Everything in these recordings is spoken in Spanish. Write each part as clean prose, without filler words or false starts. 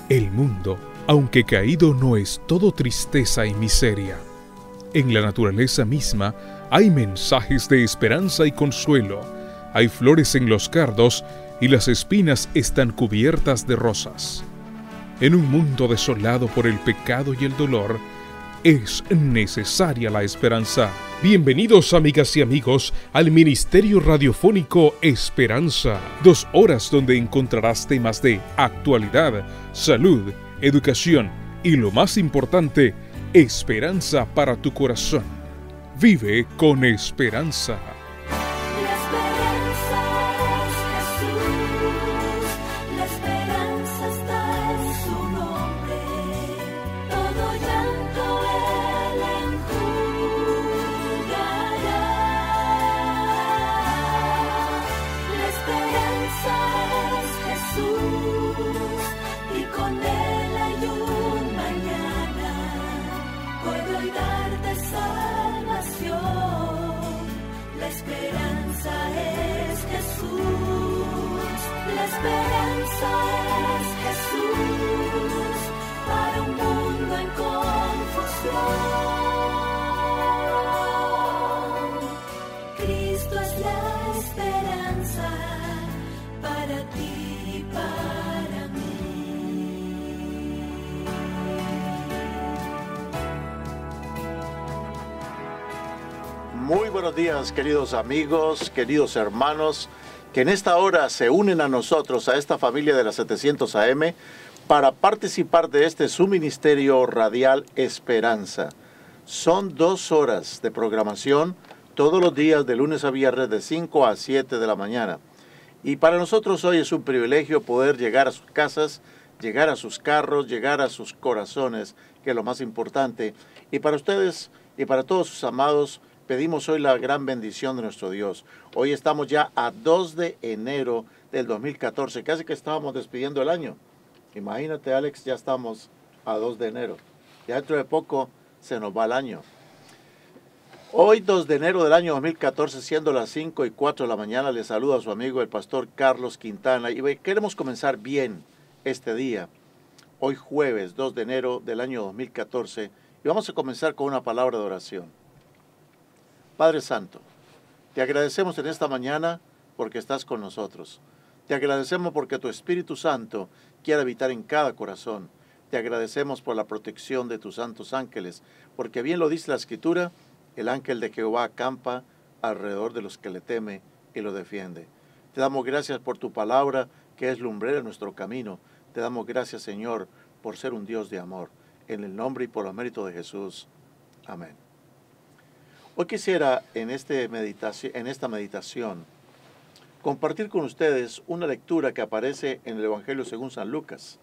El mundo, aunque caído, no es todo tristeza y miseria. En la naturaleza misma hay mensajes de esperanza y consuelo. Hay flores en los cardos y las espinas están cubiertas de rosas. En un mundo desolado por el pecado y el dolor, es necesaria la esperanza. Bienvenidos, amigas y amigos, al Ministerio Radiofónico Esperanza. 2 horas donde encontrarás temas de actualidad, salud, educación y, lo más importante, esperanza para tu corazón. Vive con esperanza. Muy buenos días, queridos amigos, queridos hermanos, que en esta hora se unen a nosotros, a esta familia de la 700 AM, para participar de este su ministerio radial Esperanza. Son 2 horas de programación todos los días de lunes a viernes de 5 a 7 de la mañana. Y para nosotros hoy es un privilegio poder llegar a sus casas, llegar a sus carros, llegar a sus corazones, que es lo más importante. Y para ustedes y para todos sus amados, pedimos hoy la gran bendición de nuestro Dios. Hoy estamos ya a 2 de enero del 2014, casi que estábamos despidiendo el año. Imagínate, Alex, ya estamos a 2 de enero. Ya dentro de poco se nos va el año. Hoy, 2 de enero del año 2014, siendo las 5:04 de la mañana, le saluda a su amigo el pastor Carlos Quintana. Y queremos comenzar bien este día, hoy jueves 2 de enero del año 2014, y vamos a comenzar con una palabra de oración. Padre Santo, te agradecemos en esta mañana porque estás con nosotros. Te agradecemos porque tu Espíritu Santo quiere habitar en cada corazón. Te agradecemos por la protección de tus santos ángeles, porque bien lo dice la Escritura, el ángel de Jehová acampa alrededor de los que le teme y lo defiende. Te damos gracias por tu palabra, que es lumbrera en nuestro camino. Te damos gracias, Señor, por ser un Dios de amor. En el nombre y por los méritos de Jesús. Amén. Hoy quisiera en esta meditación compartir con ustedes una lectura que aparece en el Evangelio según San Lucas.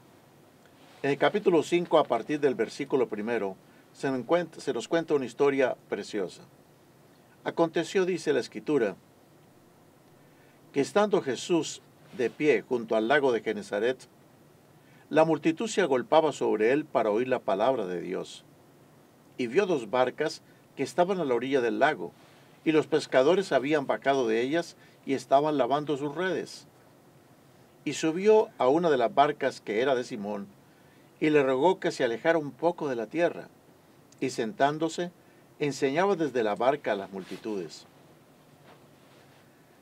En el capítulo 5, a partir del versículo 1, se nos cuenta una historia preciosa. Aconteció, dice la Escritura, que estando Jesús de pie junto al lago de Genesaret, la multitud se agolpaba sobre él para oír la palabra de Dios. Y vio 2 barcas que estaban a la orilla del lago, y los pescadores habían bajado de ellas y estaban lavando sus redes. Y subió a una de las barcas, que era de Simón, y le rogó que se alejara un poco de la tierra, y sentándose, enseñaba desde la barca a las multitudes.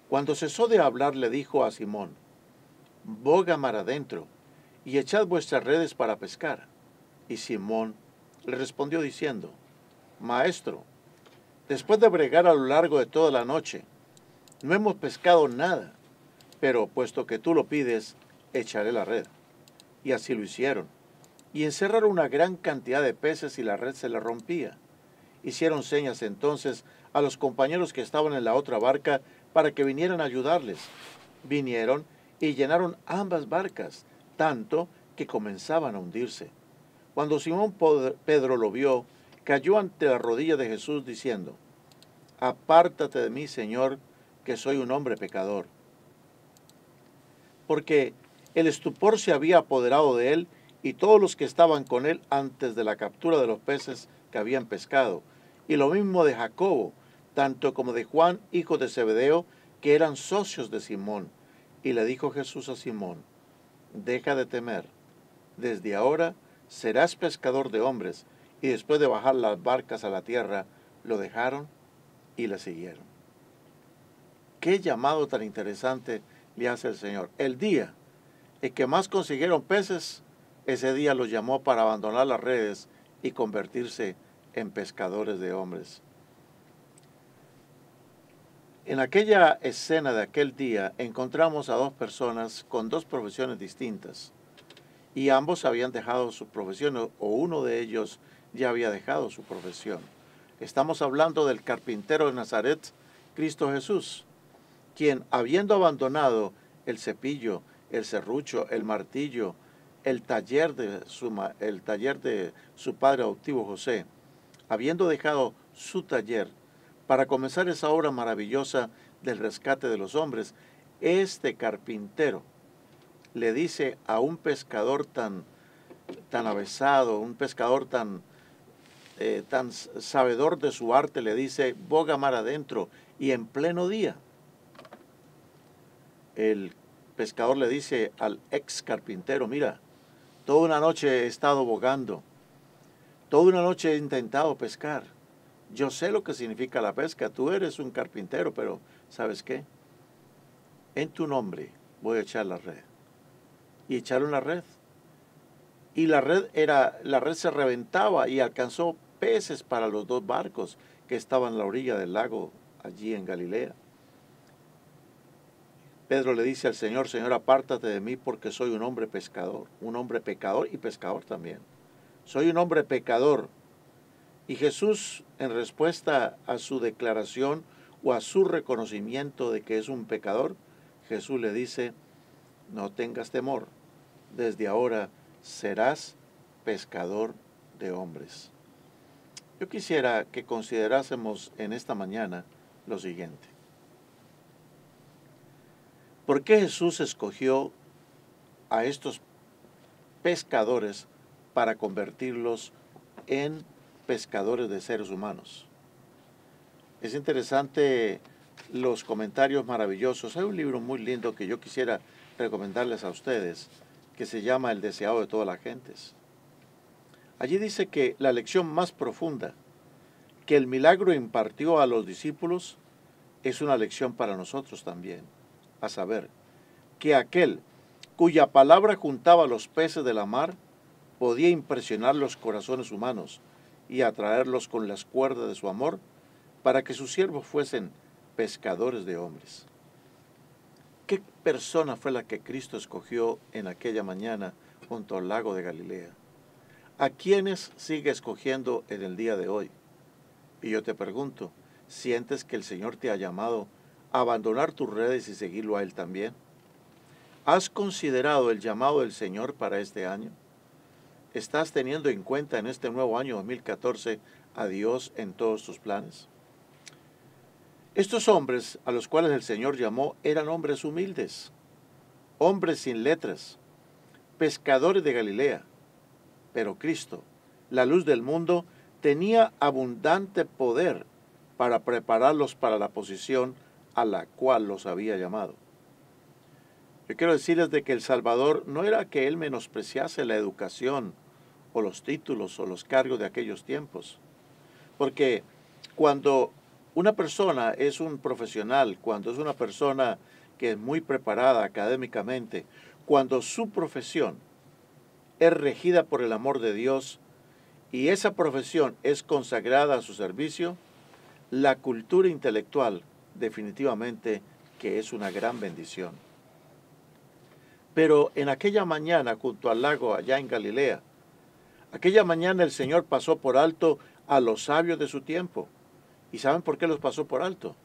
Cuando cesó de hablar, le dijo a Simón: boga mar adentro, y echad vuestras redes para pescar. Y Simón le respondió diciendo: Maestro, después de bregar a lo largo de toda la noche, no hemos pescado nada, pero puesto que tú lo pides, echaré la red. Y así lo hicieron, y encerraron una gran cantidad de peces y la red se le rompía. Hicieron señas entonces a los compañeros que estaban en la otra barca para que vinieran a ayudarles. Vinieron y llenaron ambas barcas, tanto que comenzaban a hundirse. Cuando Simón Pedro lo vio, cayó ante la rodilla de Jesús diciendo: apártate de mí, Señor, que soy un hombre pecador. Porque el estupor se había apoderado de él y todos los que estaban con él antes de la captura de los peces que habían pescado, y lo mismo de Jacobo, tanto como de Juan, hijo de Zebedeo, que eran socios de Simón. Y le dijo Jesús a Simón: deja de temer, desde ahora serás pescador de hombres. Y después de bajar las barcas a la tierra, lo dejaron y le siguieron. Qué llamado tan interesante le hace el Señor. El día en que más consiguieron peces, ese día los llamó para abandonar las redes y convertirse en pescadores de hombres. En aquella escena de aquel día encontramos a dos personas con dos profesiones distintas y ambos habían dejado su profesión o uno de ellos ya había dejado su profesión. Estamos hablando del carpintero de Nazaret, Cristo Jesús, quien habiendo abandonado el cepillo, el serrucho, el martillo, el taller de su padre adoptivo José, habiendo dejado su taller para comenzar esa obra maravillosa del rescate de los hombres, este carpintero le dice a un pescador tan avesado, un pescador tan sabedor de su arte, le dice, boga mar adentro, y en pleno día. El pescador le dice al ex carpintero, mira, toda una noche he estado bogando, toda una noche he intentado pescar. Yo sé lo que significa la pesca, tú eres un carpintero, pero ¿sabes qué? En tu nombre voy a echar la red. Y echaron la red. Y la red se reventaba y alcanzó peces para los dos barcos que estaban a la orilla del lago, allí en Galilea. Pedro le dice al Señor, Señor, apártate de mí porque soy un hombre pescador, un hombre pecador y pescador también. Soy un hombre pecador. Y Jesús, en respuesta a su declaración o a su reconocimiento de que es un pecador, Jesús le dice, no tengas temor, desde ahora serás pescador de hombres. Yo quisiera que considerásemos en esta mañana lo siguiente. ¿Por qué Jesús escogió a estos pescadores para convertirlos en pescadores de seres humanos? Es interesante los comentarios maravillosos. Hay un libro muy lindo que yo quisiera recomendarles a ustedes, que se llama El deseado de todas las gentes. Allí dice que la lección más profunda que el milagro impartió a los discípulos es una lección para nosotros también, a saber, que aquel cuya palabra juntaba los peces de la mar podía impresionar los corazones humanos y atraerlos con las cuerdas de su amor para que sus siervos fuesen pescadores de hombres. ¿Qué persona fue la que Cristo escogió en aquella mañana junto al lago de Galilea? ¿A quiénes sigue escogiendo en el día de hoy? Y yo te pregunto, ¿sientes que el Señor te ha llamado a abandonar tus redes y seguirlo a Él también? ¿Has considerado el llamado del Señor para este año? ¿Estás teniendo en cuenta en este nuevo año 2014 a Dios en todos tus planes? Estos hombres a los cuales el Señor llamó eran hombres humildes, hombres sin letras, pescadores de Galilea. Pero Cristo, la luz del mundo, tenía abundante poder para prepararlos para la posición a la cual los había llamado. Yo quiero decirles de que el Salvador no era que Él menospreciase la educación o los títulos o los cargos de aquellos tiempos, porque cuando una persona es un profesional, cuando es una persona que es muy preparada académicamente, cuando su profesión es regida por el amor de Dios y esa profesión es consagrada a su servicio, la cultura intelectual definitivamente que es una gran bendición. Pero en aquella mañana junto al lago allá en Galilea, aquella mañana el Señor pasó por alto a los sabios de su tiempo. ¿Y saben por qué los pasó por alto?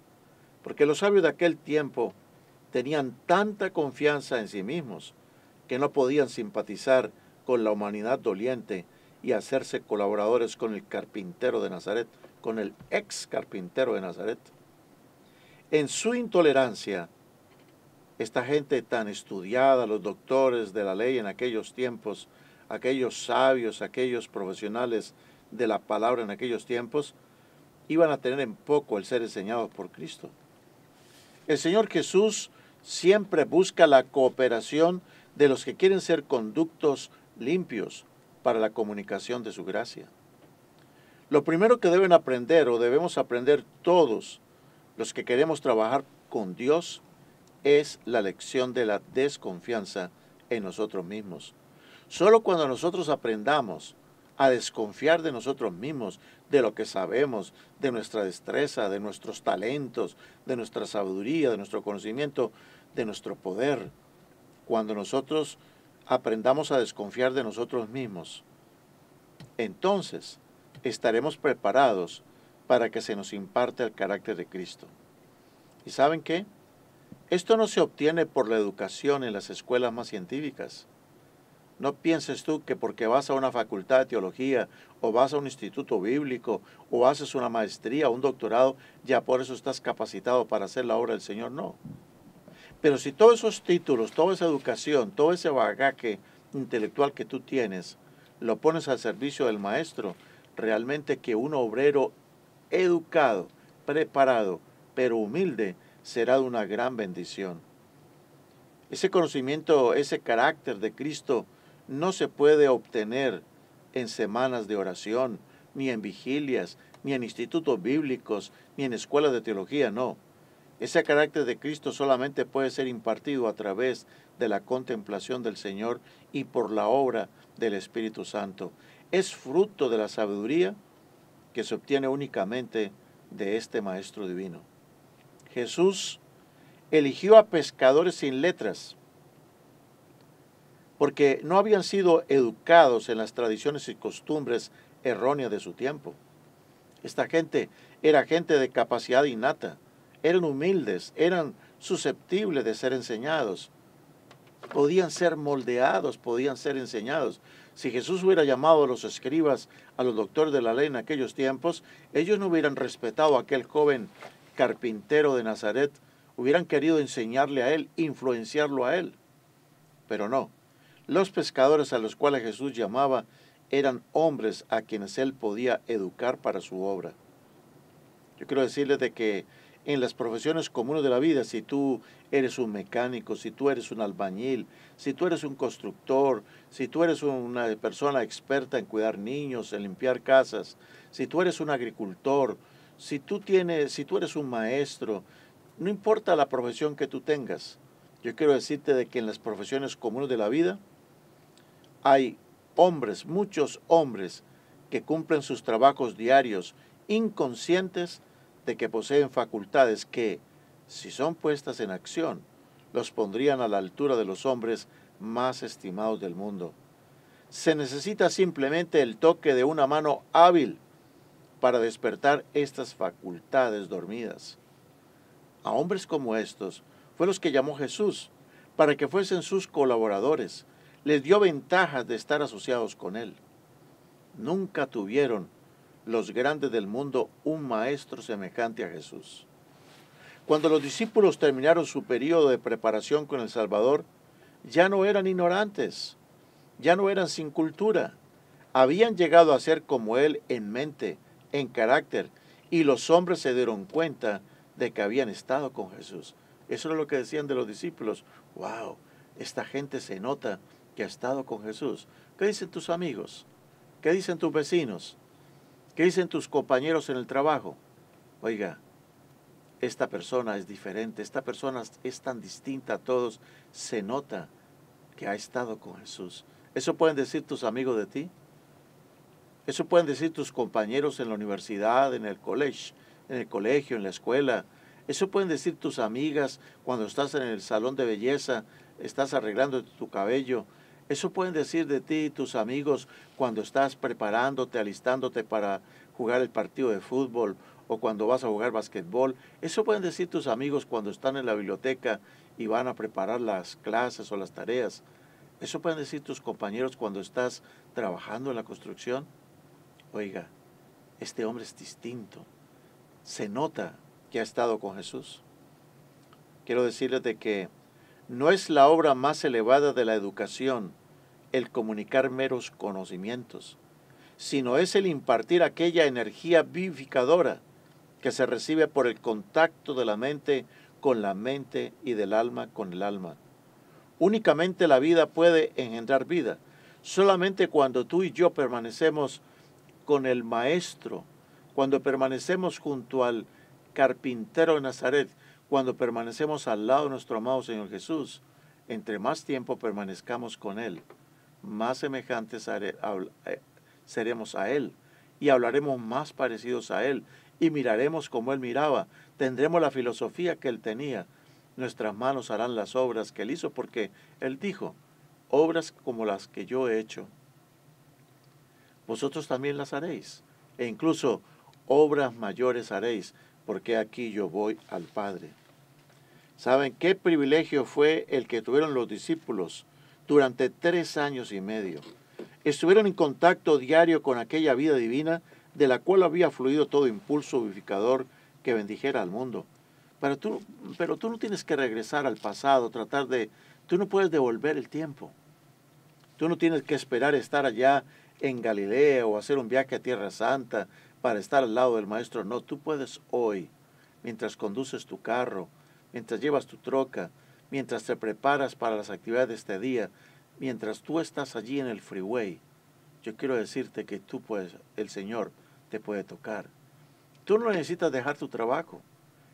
Porque los sabios de aquel tiempo tenían tanta confianza en sí mismos que no podían simpatizar con la humanidad doliente y hacerse colaboradores con el carpintero de Nazaret, con el ex carpintero de Nazaret. En su intolerancia, esta gente tan estudiada, los doctores de la ley en aquellos tiempos, aquellos sabios, aquellos profesionales de la palabra en aquellos tiempos, iban a tener en poco el ser enseñados por Cristo. El Señor Jesús siempre busca la cooperación de los que quieren ser conductos limpios para la comunicación de su gracia. Lo primero que deben aprender o debemos aprender todos los que queremos trabajar con Dios es la lección de la desconfianza en nosotros mismos. Solo cuando nosotros aprendamos a desconfiar de nosotros mismos, de lo que sabemos, de nuestra destreza, de nuestros talentos, de nuestra sabiduría, de nuestro conocimiento, de nuestro poder, cuando nosotros aprendamos a desconfiar de nosotros mismos, entonces estaremos preparados para que se nos imparte el carácter de Cristo. ¿Y saben qué? Esto no se obtiene por la educación en las escuelas más científicas. No pienses tú que porque vas a una facultad de teología o vas a un instituto bíblico o haces una maestría o un doctorado, ya por eso estás capacitado para hacer la obra del Señor. No. Pero si todos esos títulos, toda esa educación, todo ese bagaje intelectual que tú tienes, lo pones al servicio del maestro, realmente que un obrero educado, preparado, pero humilde, será de una gran bendición. Ese conocimiento, ese carácter de Cristo no se puede obtener en semanas de oración, ni en vigilias, ni en institutos bíblicos, ni en escuelas de teología, no. Ese carácter de Cristo solamente puede ser impartido a través de la contemplación del Señor y por la obra del Espíritu Santo. Es fruto de la sabiduría que se obtiene únicamente de este Maestro Divino. Jesús eligió a pescadores sin letras, porque no habían sido educados en las tradiciones y costumbres erróneas de su tiempo. Esta gente era gente de capacidad innata, eran humildes, eran susceptibles de ser enseñados, podían ser moldeados, podían ser enseñados. Si Jesús hubiera llamado a los escribas, a los doctores de la ley en aquellos tiempos, ellos no hubieran respetado a aquel joven carpintero de Nazaret, hubieran querido enseñarle a él, influenciarlo a él. Pero no, los pescadores a los cuales Jesús llamaba eran hombres a quienes él podía educar para su obra. Yo quiero decirles de que en las profesiones comunes de la vida, si tú eres un mecánico, si tú eres un albañil, si tú eres un constructor, si tú eres una persona experta en cuidar niños, en limpiar casas, si tú eres un agricultor, si tú eres un maestro, no importa la profesión que tú tengas, yo quiero decirte de que en las profesiones comunes de la vida hay hombres, muchos hombres, que cumplen sus trabajos diarios inconscientes de que poseen facultades que, si son puestas en acción, los pondrían a la altura de los hombres más estimados del mundo. Se necesita simplemente el toque de una mano hábil para despertar estas facultades dormidas. A hombres como estos fue los que llamó Jesús para que fuesen sus colaboradores. Les dio ventajas de estar asociados con él. Nunca tuvieron los grandes del mundo un maestro semejante a Jesús. Cuando los discípulos terminaron su periodo de preparación con el Salvador, ya no eran ignorantes, ya no eran sin cultura. Habían llegado a ser como él en mente, en carácter, y los hombres se dieron cuenta de que habían estado con Jesús. Eso es lo que decían de los discípulos. ¡Wow! Esta gente se nota que ha estado con Jesús. ¿Qué dicen tus amigos? ¿Qué dicen tus vecinos? ¿Qué dicen tus compañeros en el trabajo? Oiga, esta persona es diferente, esta persona es tan distinta a todos. Se nota que ha estado con Jesús. ¿Eso pueden decir tus amigos de ti? ¿Eso pueden decir tus compañeros en la universidad, en el colegio, en la escuela? ¿Eso pueden decir tus amigas cuando estás en el salón de belleza, estás arreglando tu cabello? ¿Eso pueden decir de ti tus amigos cuando estás preparándote, alistándote para jugar el partido de fútbol o cuando vas a jugar basquetbol? ¿Eso pueden decir tus amigos cuando están en la biblioteca y van a preparar las clases o las tareas? ¿Eso pueden decir tus compañeros cuando estás trabajando en la construcción? Oiga, este hombre es distinto. Se nota que ha estado con Jesús. Quiero decirles de que no es la obra más elevada de la educación el comunicar meros conocimientos, sino es el impartir aquella energía vivificadora que se recibe por el contacto de la mente con la mente y del alma con el alma. Únicamente la vida puede engendrar vida. Solamente cuando tú y yo permanecemos con el Maestro, cuando permanecemos junto al carpintero de Nazaret, cuando permanecemos al lado de nuestro amado Señor Jesús, entre más tiempo permanezcamos con Él, más semejantes seremos a Él y hablaremos más parecidos a Él y miraremos como Él miraba, tendremos la filosofía que Él tenía. Nuestras manos harán las obras que Él hizo, porque Él dijo, obras como las que yo he hecho, vosotros también las haréis, e incluso obras mayores haréis, porque aquí yo voy al Padre. ¿Saben qué privilegio fue el que tuvieron los discípulos durante 3 años y medio? Estuvieron en contacto diario con aquella vida divina de la cual había fluido todo impulso vivificador que bendijera al mundo. Pero tú no tienes que regresar al pasado, tú no puedes devolver el tiempo. Tú no tienes que esperar estar allá en Galilea o hacer un viaje a Tierra Santa para estar al lado del Maestro. No, tú puedes hoy, mientras conduces tu carro, mientras llevas tu troca, mientras te preparas para las actividades de este día, mientras tú estás allí en el freeway, yo quiero decirte que el Señor te puede tocar. Tú no necesitas dejar tu trabajo.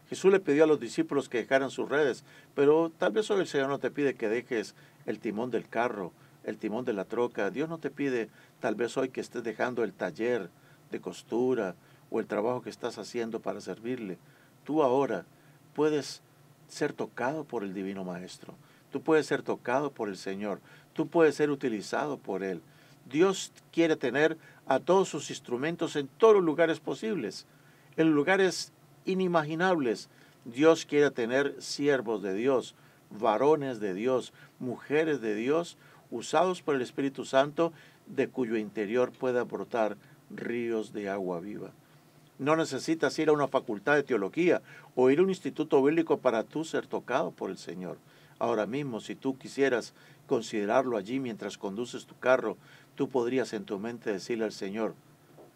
Jesús le pidió a los discípulos que dejaran sus redes, pero tal vez hoy el Señor no te pide que dejes el timón del carro, el timón de la troca. Dios no te pide tal vez hoy que estés dejando el taller de costura o el trabajo que estás haciendo para servirle. Tú ahora puedes ser tocado por el Divino Maestro. Tú puedes ser tocado por el Señor. Tú puedes ser utilizado por Él. Dios quiere tener a todos sus instrumentos en todos los lugares posibles, en lugares inimaginables. Dios quiere tener siervos de Dios, varones de Dios, mujeres de Dios, usados por el Espíritu Santo, de cuyo interior pueda brotar ríos de agua viva. No necesitas ir a una facultad de teología o ir a un instituto bíblico para tú ser tocado por el Señor. Ahora mismo, si tú quisieras considerarlo allí mientras conduces tu carro, tú podrías en tu mente decirle al Señor,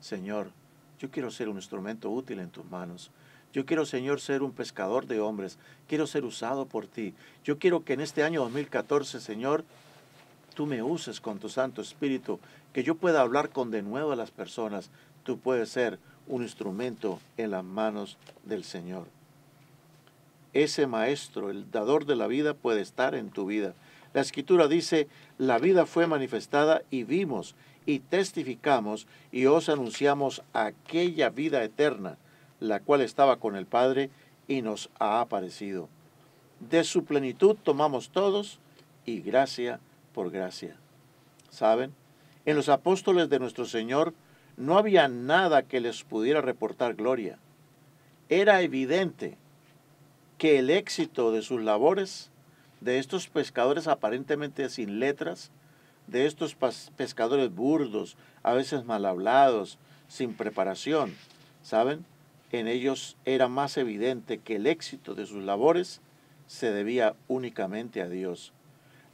Señor, yo quiero ser un instrumento útil en tus manos. Yo quiero, Señor, ser un pescador de hombres. Quiero ser usado por ti. Yo quiero que en este año 2014, Señor, tú me uses con tu Santo Espíritu, que yo pueda hablar con denuedo a las personas. Tú puedes ser un instrumento en las manos del Señor. Ese Maestro, el dador de la vida, puede estar en tu vida. La Escritura dice, la vida fue manifestada y vimos y testificamos y os anunciamos aquella vida eterna, la cual estaba con el Padre y nos ha aparecido. De su plenitud tomamos todos y gracia por gracia. ¿Saben? En los apóstoles de nuestro Señor no había nada que les pudiera reportar gloria. Era evidente que el éxito de sus labores, de estos pescadores aparentemente sin letras, de estos pescadores burdos, a veces mal hablados, sin preparación, ¿saben? En ellos era más evidente que el éxito de sus labores se debía únicamente a Dios.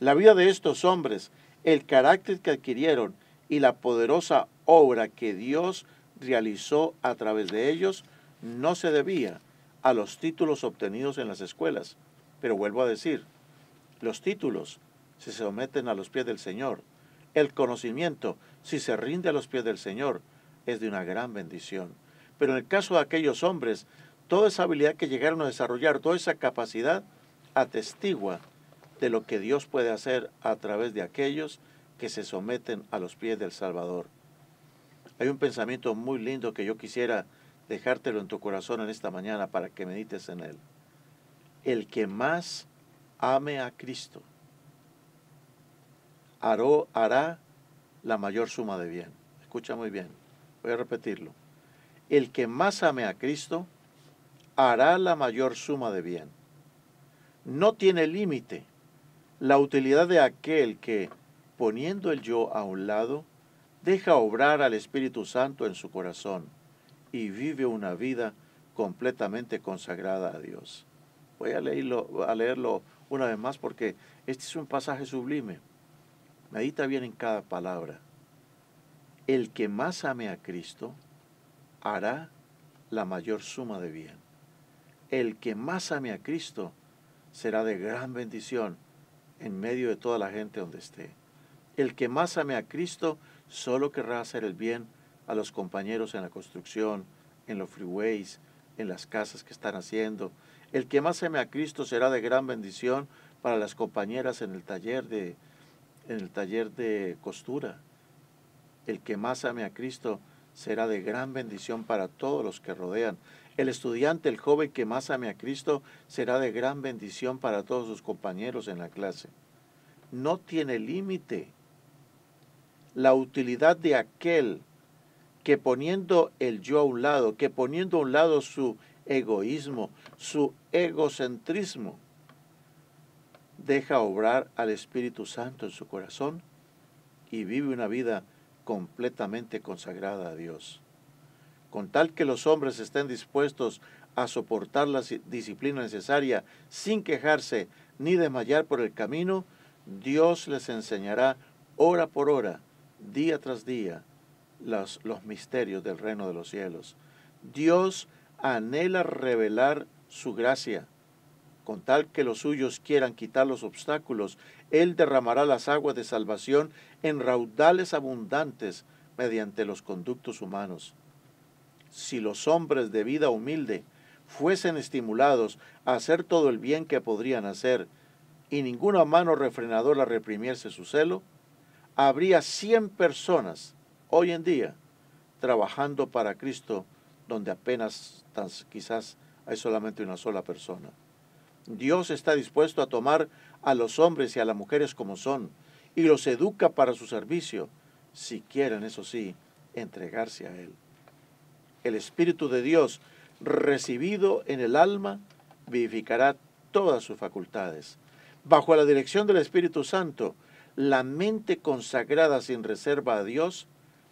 La vida de estos hombres, el carácter que adquirieron y la poderosa obra que Dios realizó a través de ellos no se debía a los títulos obtenidos en las escuelas. Pero vuelvo a decir, los títulos, si se someten a los pies del Señor, el conocimiento, si se rinde a los pies del Señor, es de una gran bendición. Pero en el caso de aquellos hombres, toda esa habilidad que llegaron a desarrollar, toda esa capacidad, atestigua de lo que Dios puede hacer a través de aquellos que se someten a los pies del Salvador. Hay un pensamiento muy lindo que yo quisiera dejártelo en tu corazón en esta mañana para que medites en él. El que más ame a Cristo hará la mayor suma de bien. Escucha muy bien, voy a repetirlo. El que más ame a Cristo hará la mayor suma de bien. No tiene límite la utilidad de aquel que, poniendo el yo a un lado, deja obrar al Espíritu Santo en su corazón y vive una vida completamente consagrada a Dios. Voy a leerlo una vez más porque este es un pasaje sublime. Medita bien en cada palabra. El que más ame a Cristo hará la mayor suma de bien. El que más ame a Cristo será de gran bendición en medio de toda la gente donde esté. El que más ame a Cristo solo querrá hacer el bien a los compañeros en la construcción, en los freeways, en las casas que están haciendo. El que más ame a Cristo será de gran bendición para las compañeras en el taller de costura. El que más ame a Cristo será de gran bendición para todos los que rodean. El estudiante, el joven que más ame a Cristo, será de gran bendición para todos sus compañeros en la clase. No tiene límite la utilidad de aquel que poniendo el yo a un lado, que poniendo a un lado su egoísmo, su egocentrismo, deja obrar al Espíritu Santo en su corazón y vive una vida completamente consagrada a Dios. Con tal que los hombres estén dispuestos a soportar la disciplina necesaria sin quejarse ni desmayar por el camino, Dios les enseñará hora por hora, día tras día, los misterios del reino de los cielos. Dios anhela revelar su gracia. Con tal que los suyos quieran quitar los obstáculos, Él derramará las aguas de salvación en raudales abundantes mediante los conductos humanos. Si los hombres de vida humilde fuesen estimulados a hacer todo el bien que podrían hacer y ninguna mano refrenadora reprimiese su celo, habría 100 personas hoy en día trabajando para Cristo donde apenas quizás hay solamente una sola persona. Dios está dispuesto a tomar a los hombres y a las mujeres como son y los educa para su servicio, si quieren, eso sí, entregarse a Él. El Espíritu de Dios, recibido en el alma, vivificará todas sus facultades. Bajo la dirección del Espíritu Santo, la mente consagrada sin reserva a Dios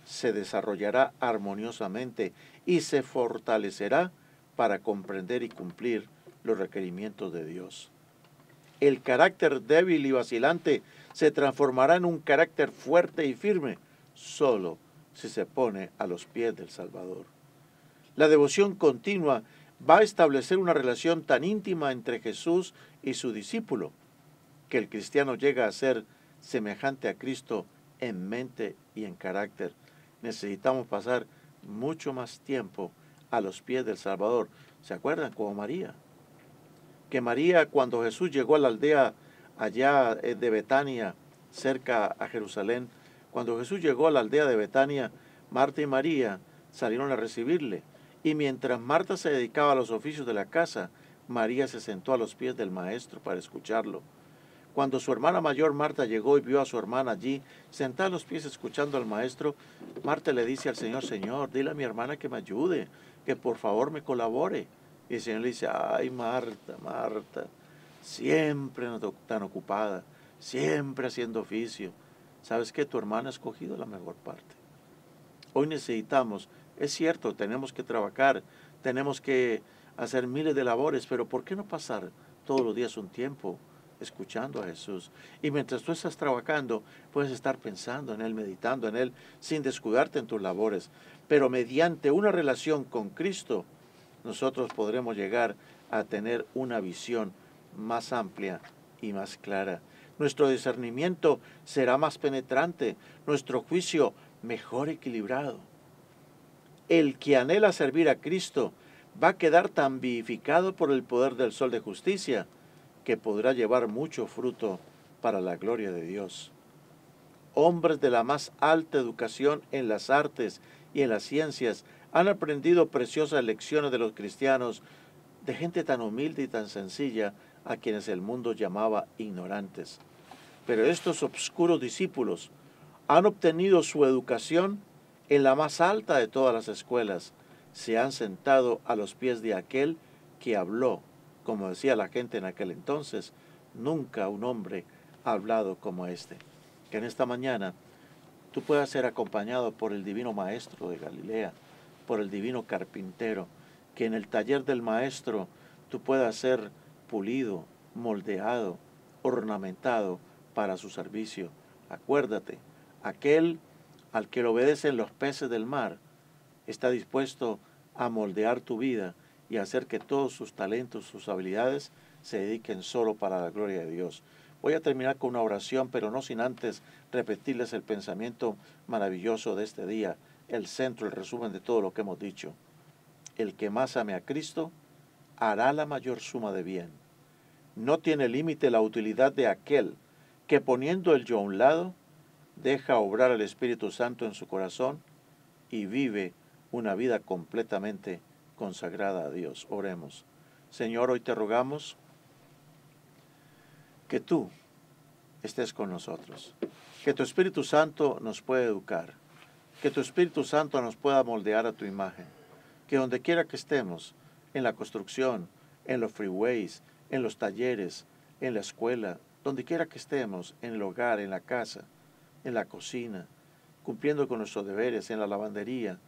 se desarrollará armoniosamente y se fortalecerá para comprender y cumplir los requerimientos de Dios. El carácter débil y vacilante se transformará en un carácter fuerte y firme solo si se pone a los pies del Salvador. La devoción continua va a establecer una relación tan íntima entre Jesús y su discípulo que el cristiano llega a ser semejante a Cristo en mente y en carácter. Necesitamos pasar mucho más tiempo a los pies del Salvador. ¿Se acuerdan? Como María. Que María, cuando Jesús llegó a la aldea allá de Betania, cerca a Jerusalén, cuando Jesús llegó a la aldea de Betania, Marta y María salieron a recibirle. Y mientras Marta se dedicaba a los oficios de la casa, María se sentó a los pies del Maestro para escucharlo. Cuando su hermana mayor Marta llegó y vio a su hermana allí, sentada a los pies escuchando al Maestro, Marta le dice al Señor: Señor, dile a mi hermana que me ayude, que por favor me colabore. Y el Señor le dice: ay, Marta, Marta, siempre tan ocupada, siempre haciendo oficio. ¿Sabes qué? Tu hermana ha escogido la mejor parte. Hoy necesitamos, es cierto, tenemos que trabajar, tenemos que hacer miles de labores, pero ¿por qué no pasar todos los días un tiempo escuchando a Jesús? Y mientras tú estás trabajando, puedes estar pensando en Él, meditando en Él, sin descuidarte en tus labores. Pero mediante una relación con Cristo, nosotros podremos llegar a tener una visión más amplia y más clara. Nuestro discernimiento será más penetrante, nuestro juicio mejor equilibrado. El que anhela servir a Cristo va a quedar tan vivificado por el poder del sol de justicia que podrá llevar mucho fruto para la gloria de Dios. Hombres de la más alta educación en las artes y en las ciencias han aprendido preciosas lecciones de los cristianos, de gente tan humilde y tan sencilla a quienes el mundo llamaba ignorantes. Pero estos obscuros discípulos han obtenido su educación en la más alta de todas las escuelas. Se han sentado a los pies de aquel que habló, como decía la gente en aquel entonces: nunca un hombre ha hablado como este. Que en esta mañana tú puedas ser acompañado por el divino Maestro de Galilea, por el divino carpintero, que en el taller del Maestro tú puedas ser pulido, moldeado, ornamentado para su servicio. Acuérdate, aquel al que le obedecen los peces del mar está dispuesto a moldear tu vida y a hacer que todos sus talentos, sus habilidades se dediquen solo para la gloria de Dios. Voy a terminar con una oración, pero no sin antes repetirles el pensamiento maravilloso de este día, el centro, el resumen de todo lo que hemos dicho. El que más ame a Cristo hará la mayor suma de bien. No tiene límite la utilidad de aquel que, poniendo el yo a un lado, deja obrar al Espíritu Santo en su corazón y vive una vida completamente consagrada a Dios. Oremos. Señor, hoy te rogamos que tú estés con nosotros, que tu Espíritu Santo nos pueda educar, que tu Espíritu Santo nos pueda moldear a tu imagen, que donde quiera que estemos, en la construcción, en los freeways, en los talleres, en la escuela, donde quiera que estemos, en el hogar, en la casa, en la cocina, cumpliendo con nuestros deberes, en la lavandería,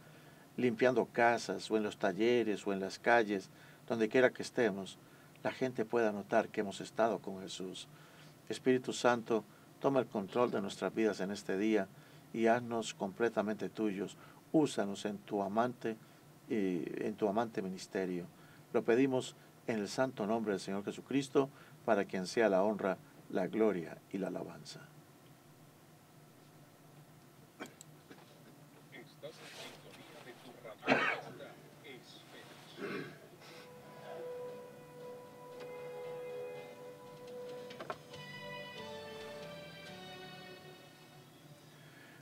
limpiando casas o en los talleres o en las calles, donde quiera que estemos, la gente pueda notar que hemos estado con Jesús. Espíritu Santo, toma el control de nuestras vidas en este día y haznos completamente tuyos. Úsanos en tu amante ministerio. Lo pedimos en el santo nombre del Señor Jesucristo, para quien sea la honra, la gloria y la alabanza. Estás en sintonía de tu radio Esperanza.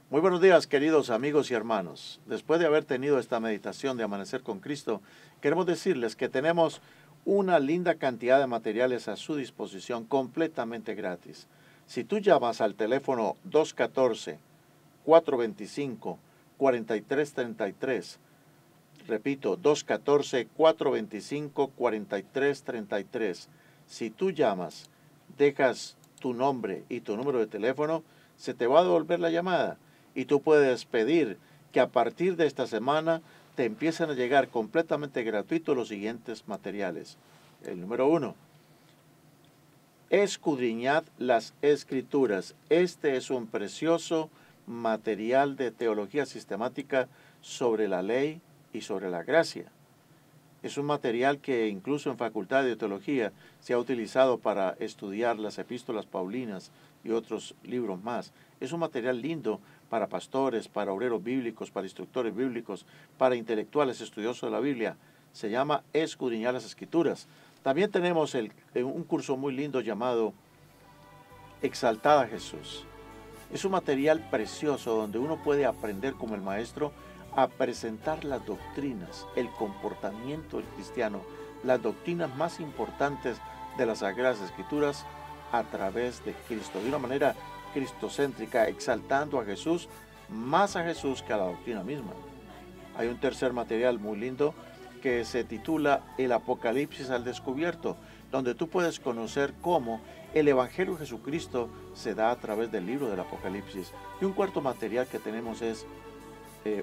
Muy buenos días, queridos amigos y hermanos. Después de haber tenido esta meditación de Amanecer con Cristo, queremos decirles que tenemos una linda cantidad de materiales a su disposición completamente gratis. Si tú llamas al teléfono 214-425-4333, repito, 214-425-4333, si tú llamas, dejas tu nombre y tu número de teléfono, se te va a devolver la llamada. Y tú puedes pedir que a partir de esta semana te empiecen a llegar completamente gratuitos los siguientes materiales. El número 1, escudriñad las Escrituras. Este es un precioso material de teología sistemática sobre la ley y sobre la gracia. Es un material que incluso en Facultad de Teología se ha utilizado para estudiar las epístolas paulinas y otros libros más. Es un material lindo para pastores, para obreros bíblicos, para instructores bíblicos, para intelectuales estudiosos de la Biblia. Se llama Escudriñar las Escrituras. También tenemos un curso muy lindo llamado Exaltad a Jesús. Es un material precioso donde uno puede aprender como el maestro a presentar las doctrinas, el comportamiento del cristiano, las doctrinas más importantes de las Sagradas Escrituras a través de Cristo, de una manera cristocéntrica, exaltando a Jesús, más a Jesús que a la doctrina misma. Hay un tercer material muy lindo que se titula El Apocalipsis al Descubierto, donde tú puedes conocer cómo el Evangelio de Jesucristo se da a través del libro del Apocalipsis. Y un cuarto material que tenemos es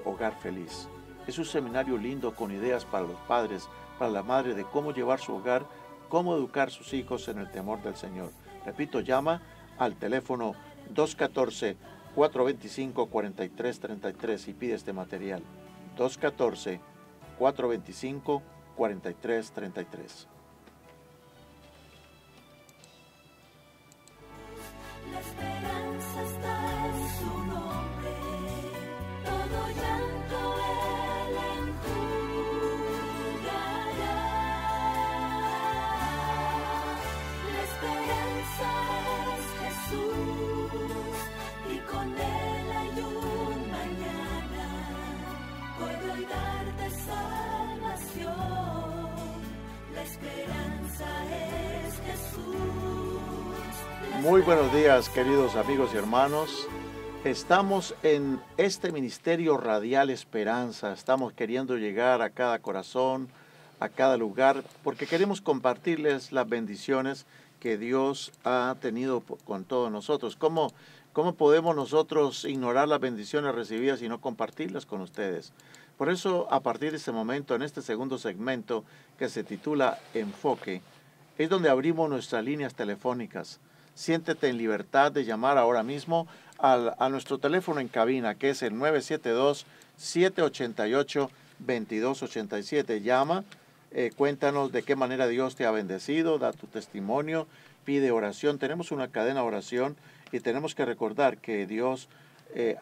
Hogar Feliz. Es un seminario lindo con ideas para los padres, para la madre, de cómo llevar su hogar, cómo educar sus hijos en el temor del Señor. Repito, llama al teléfono 214-425-4333 y pide este material. 214-425-4333. La esperanza está en su nombre, todo llanto él enjugará. La esperanza es Jesús y con él hay un mañana, puede hoy darte salvación. La esperanza es Jesús. Muy buenos días, queridos amigos y hermanos. Estamos en este ministerio radial Esperanza. Estamos queriendo llegar a cada corazón, a cada lugar, porque queremos compartirles las bendiciones que Dios ha tenido con todos nosotros. ¿Cómo podemos nosotros ignorar las bendiciones recibidas y no compartirlas con ustedes? Por eso, a partir de este momento, en este segundo segmento que se titula Enfoque, es donde abrimos nuestras líneas telefónicas. Siéntete en libertad de llamar ahora mismo a nuestro teléfono en cabina, que es el 972-788-2287. Llama, cuéntanos de qué manera Dios te ha bendecido, da tu testimonio pide oración. Tenemos una cadena de oración y tenemos que recordar que Dios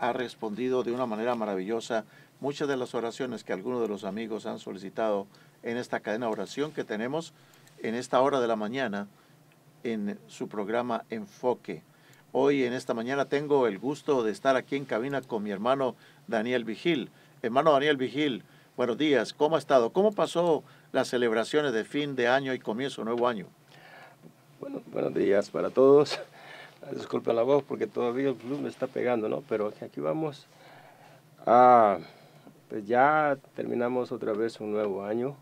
ha respondido de una manera maravillosa muchas de las oraciones que algunos de los amigos han solicitado en esta cadena de oración que tenemos en esta hora de la mañana en su programa Enfoque. Hoy en esta mañana tengo el gusto de estar aquí en cabina con mi hermano Daniel Vigil. Hermano Daniel Vigil, buenos días, ¿cómo ha estado? ¿Cómo pasó las celebraciones de fin de año y comienzo de nuevo año? Bueno, buenos días para todos. Disculpen la voz porque todavía el flu me está pegando, ¿no? Pero aquí vamos. Pues ya terminamos otra vez un nuevo año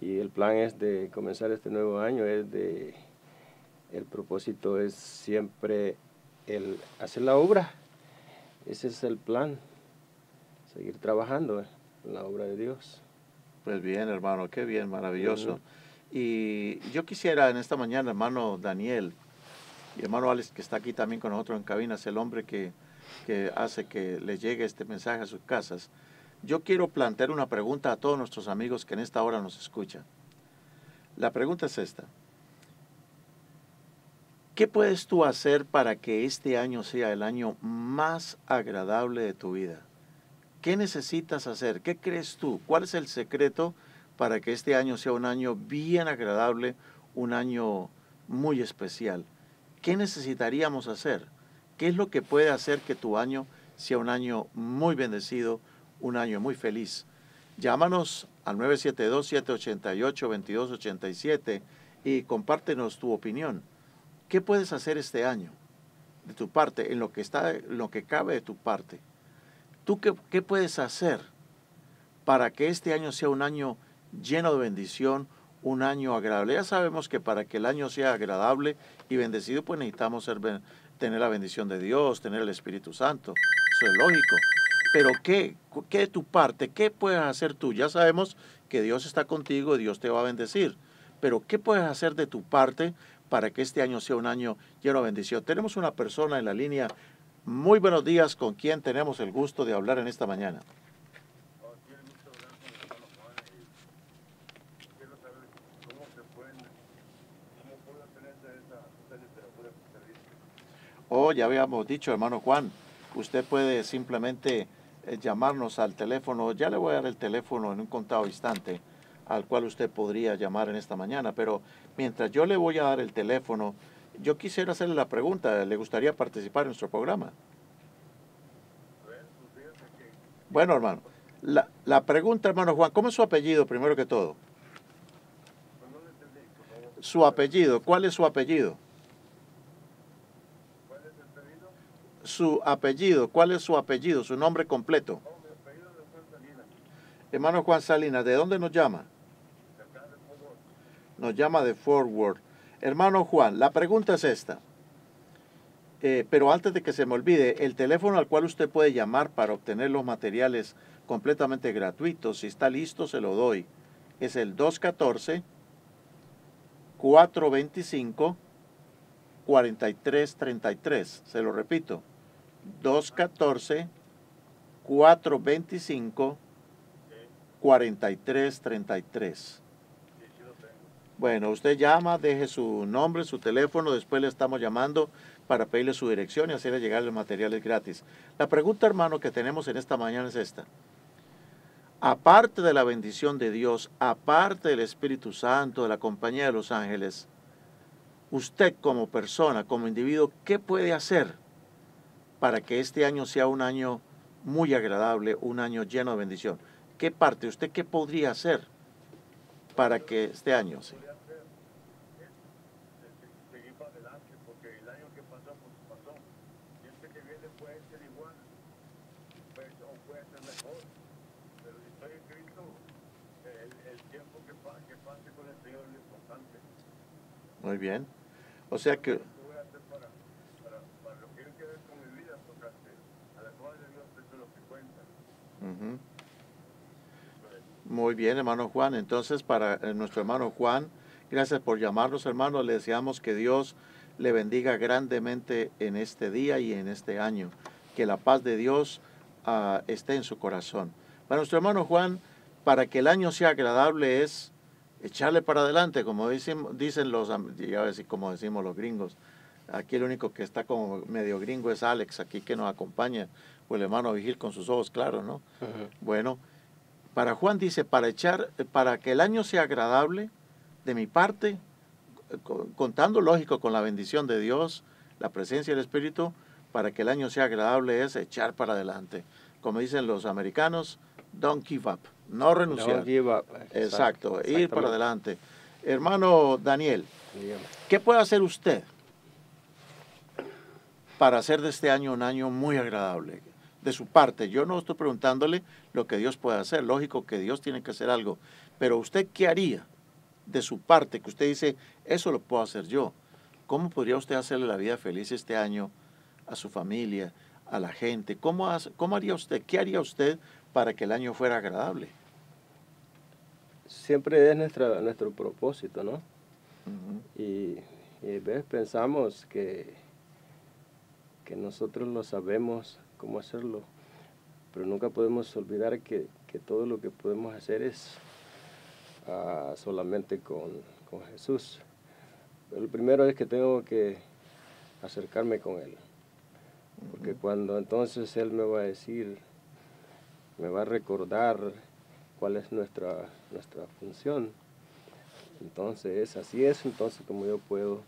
y el plan es de comenzar este nuevo año, el propósito es siempre el hacer la obra. Ese es el plan, seguir trabajando en la obra de Dios. Pues bien, hermano, qué bien, maravilloso. Y yo quisiera en esta mañana, hermano Daniel, y hermano Alex, que está aquí también con nosotros en cabina, es el hombre que hace que le llegue este mensaje a sus casas. Yo quiero plantear una pregunta a todos nuestros amigos que en esta hora nos escuchan. La pregunta es esta. ¿Qué puedes tú hacer para que este año sea el año más agradable de tu vida? ¿Qué necesitas hacer? ¿Qué crees tú? ¿Cuál es el secreto para que este año sea un año bien agradable, un año muy especial? ¿Qué necesitaríamos hacer? ¿Qué es lo que puede hacer que tu año sea un año muy bendecido, un año muy feliz? Llámanos al 972-788-2287 y compártenos tu opinión. ¿Qué puedes hacer este año de tu parte, en lo que cabe de tu parte? ¿Tú qué puedes hacer para que este año sea un año lleno de bendición, un año agradable? Ya sabemos que para que el año sea agradable y bendecido, pues necesitamos tener la bendición de Dios, tener el Espíritu Santo. Eso es lógico. Pero ¿qué de tu parte? ¿Qué puedes hacer tú? Ya sabemos que Dios está contigo y Dios te va a bendecir. Pero ¿qué puedes hacer de tu parte para que este año sea un año lleno de bendición? Tenemos una persona en la línea. Muy buenos días, con quien tenemos el gusto de hablar en esta mañana. Oh, ya habíamos dicho, hermano Juan, usted puede simplemente llamarnos al teléfono. Ya le voy a dar el teléfono en un contado instante al cual usted podría llamar en esta mañana. Pero mientras yo le voy a dar el teléfono, yo quisiera hacerle la pregunta. ¿Le gustaría participar en nuestro programa? Bueno, hermano, la pregunta, hermano Juan, ¿cómo es su apellido primero que todo? Su apellido, ¿cuál es su apellido? Su apellido, ¿cuál es su apellido? Su nombre completo. Hermano Juan Salinas, ¿de dónde nos llama? Nos llama de Fort Worth. Hermano Juan, la pregunta es esta. Pero antes de que se me olvide, el teléfono al cual usted puede llamar para obtener los materiales completamente gratuitos, si está listo, se lo doy. Es el 214-425-4333. Se lo repito. 214-425-4333. Bueno, usted llama, deje su nombre, su teléfono, después le estamos llamando para pedirle su dirección y hacerle llegar los materiales gratis. La pregunta, hermano, que tenemos en esta mañana es esta. Aparte de la bendición de Dios, aparte del Espíritu Santo, de la compañía de los ángeles, usted como persona, como individuo, ¿qué puede hacer para que este año sea un año muy agradable, un año lleno de bendición? ¿Qué parte? ¿Usted qué podría hacer para que este año sea? Seguir para adelante, porque el año que pasó, pues pasó. Y este que viene puede ser igual, o puede ser mejor. Pero si estoy en Cristo, el tiempo que pase con el Señor es importante. Muy bien. O sea que... ¿Qué voy a hacer para lo que yo quiero con mi vida? Porque a la gloria de Dios eso es lo que cuenta. Muy bien, hermano Juan. Entonces, para nuestro hermano Juan, gracias por llamarnos, hermano. Le deseamos que Dios le bendiga grandemente en este día y en este año. Que la paz de Dios esté en su corazón. Para nuestro hermano Juan, para que el año sea agradable es echarle para adelante, como dicen los, ya ves, como decimos los gringos. Aquí el único que está como medio gringo es Alex, aquí que nos acompaña, o el hermano Vigil con sus ojos claros, ¿no? Bueno, para Juan dice, para que el año sea agradable, de mi parte, contando lógico con la bendición de Dios, la presencia del Espíritu, para que el año sea agradable es echar para adelante. Como dicen los americanos, don't give up, no renunciar. Don't give up. Exacto, ir para exactamente. adelante. Hermano Daniel, Dígame. ¿qué puede hacer usted para hacer de este año un año muy agradable? De su parte, yo no estoy preguntándole lo que Dios puede hacer, lógico que Dios tiene que hacer algo, pero usted, ¿qué haría de su parte? Que usted dice, eso lo puedo hacer yo. ¿Cómo podría usted hacerle la vida feliz este año a su familia, a la gente? ¿Cómo haría usted? ¿Qué haría usted para que el año fuera agradable? Siempre es nuestro propósito, ¿no? Ujú. Y a veces pensamos que nosotros lo sabemos cómo hacerlo, pero nunca podemos olvidar que todo lo que podemos hacer es solamente con Jesús. Pero lo primero es que tengo que acercarme con Él, porque cuando entonces Él me va a decir, me va a recordar cuál es nuestra función, entonces así es, entonces como yo puedo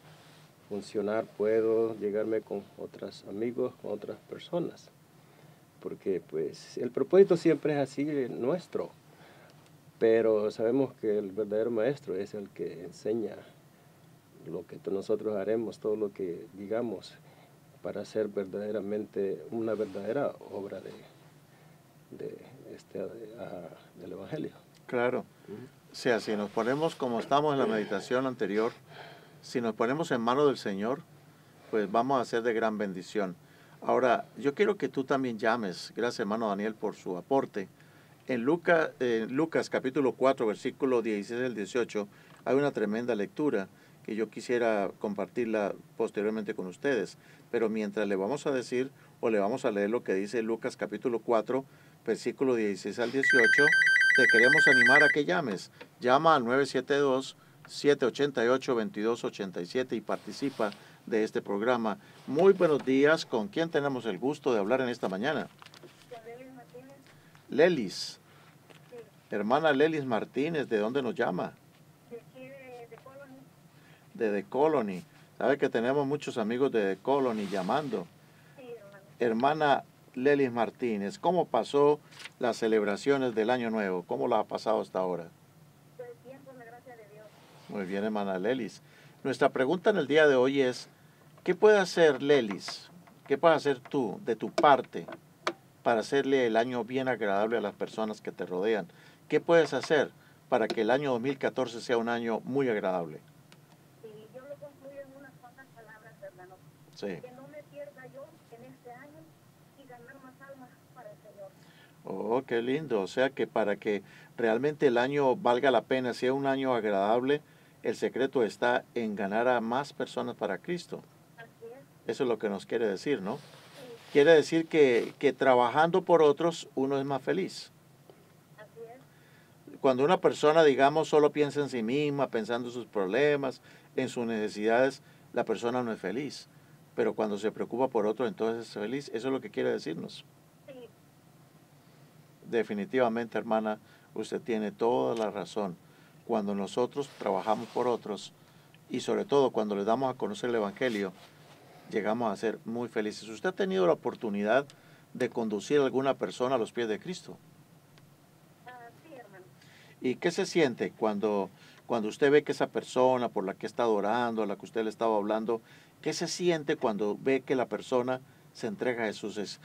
funcionar, puedo llegarme con otros amigos, con otras personas, porque pues el propósito siempre es así nuestro, pero sabemos que el verdadero maestro es el que enseña lo que nosotros haremos, todo lo que digamos, para hacer verdaderamente una verdadera obra del Evangelio. Claro. O sea, si nos ponemos como estamos en la meditación anterior, si nos ponemos en manos del Señor, pues vamos a ser de gran bendición. Ahora, yo quiero que tú también llames, gracias hermano Daniel por su aporte. En Lucas capítulo 4, versículo 16 al 18, hay una tremenda lectura que yo quisiera compartirla posteriormente con ustedes. Pero mientras le vamos a decir o le vamos a leer lo que dice Lucas capítulo 4, versículo 16 al 18, te queremos animar a que llames. Llama al 972-788-2287 y participa de este programa. Muy buenos días. ¿Con quién tenemos el gusto de hablar en esta mañana? Lelis. Hermana Lelis Martínez, ¿de dónde nos llama? De The Colony. Sabe que tenemos muchos amigos de The Colony llamando. Hermana Lelis Martínez, ¿cómo pasó las celebraciones del Año Nuevo? ¿Cómo la ha pasado hasta ahora? Pues bien, por la gracia de Dios. Muy bien, hermana Lelis. Nuestra pregunta en el día de hoy es, ¿qué puede hacer Lelis? ¿Qué puedes hacer tú de tu parte para hacerle el año bien agradable a las personas que te rodean? ¿Qué puedes hacer para que el año 2014 sea un año muy agradable? Y yo lo concluyo en unas cuantas palabras, hermano. Sí. Que no me pierda yo en este año y ganar más almas para el Señor. Oh, qué lindo. O sea que para que realmente el año valga la pena, sea un año agradable, el secreto está en ganar a más personas para Cristo. Así es. Eso es lo que nos quiere decir, ¿no? Sí, Quiere decir que trabajando por otros uno es más feliz. así es. Cuando una persona, digamos, solo piensa en sí misma, pensando en sus problemas, en sus necesidades, la persona no es feliz. Pero cuando se preocupa por otro, entonces es feliz. Eso es lo que quiere decirnos. Sí, Definitivamente, hermana, usted tiene toda la razón. Cuando nosotros trabajamos por otros y sobre todo cuando les damos a conocer el Evangelio, llegamos a ser muy felices. ¿Usted ha tenido la oportunidad de conducir a alguna persona a los pies de Cristo? sí, hermano. ¿Y qué se siente cuando usted ve que esa persona por la que está orando, a la que usted le estaba hablando, qué se siente cuando ve que la persona se entrega a Jesús?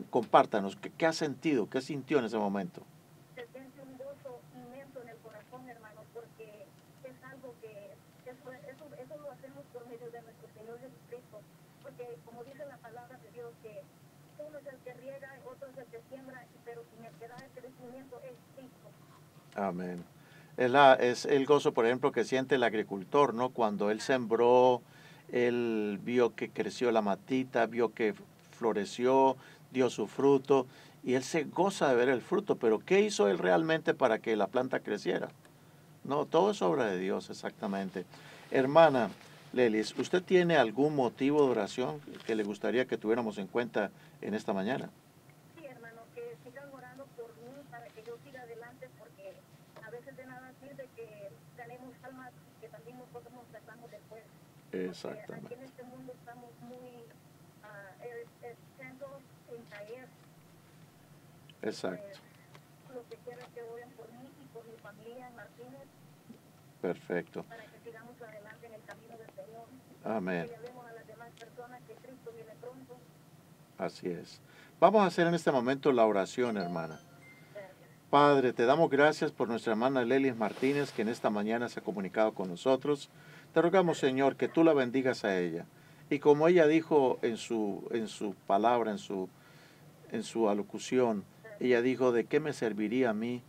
Compártanos, ¿qué ha sentido? ¿Qué sintió en ese momento? Se siente un gozo inmenso en el corazón, hermano, porque es algo que eso lo hacemos por medio de nuestro Señor Jesucristo. Porque como dice la palabra de Dios, que uno es el que riega, otro es el que siembra, pero quien el que da el crecimiento es Cristo. Amén. Es el gozo, por ejemplo, que siente el agricultor, ¿no? Cuando él sembró, él vio que creció la matita, vio que floreció, dio su fruto, y él se goza de ver el fruto. Pero ¿qué hizo él realmente para que la planta creciera? No, todo es obra de Dios, exactamente. Hermana Lelis, ¿usted tiene algún motivo de oración que le gustaría que tuviéramos en cuenta en esta mañana? Sí, hermano, que sigan orando por mí para que yo siga adelante, porque a veces de nada sirve que ganemos almas que también nosotros nos tratamos después. Porque aquí Exactamente. en este mundo estamos muy exentos en caer. Exacto. Lo que quiero es que oren por mí y por mi familia en Martínez, Perfecto. para que sigamos adelante en el camino del Señor. Amén. Que le hablemos a las demás personas que Cristo viene pronto. Así es. Vamos a hacer en este momento la oración, hermana. Padre, te damos gracias por nuestra hermana Lelis Martínez, que en esta mañana se ha comunicado con nosotros. Te rogamos, Señor, que tú la bendigas a ella. Y como ella dijo en su palabra, en su alocución, ella dijo, ¿de qué me serviría a mí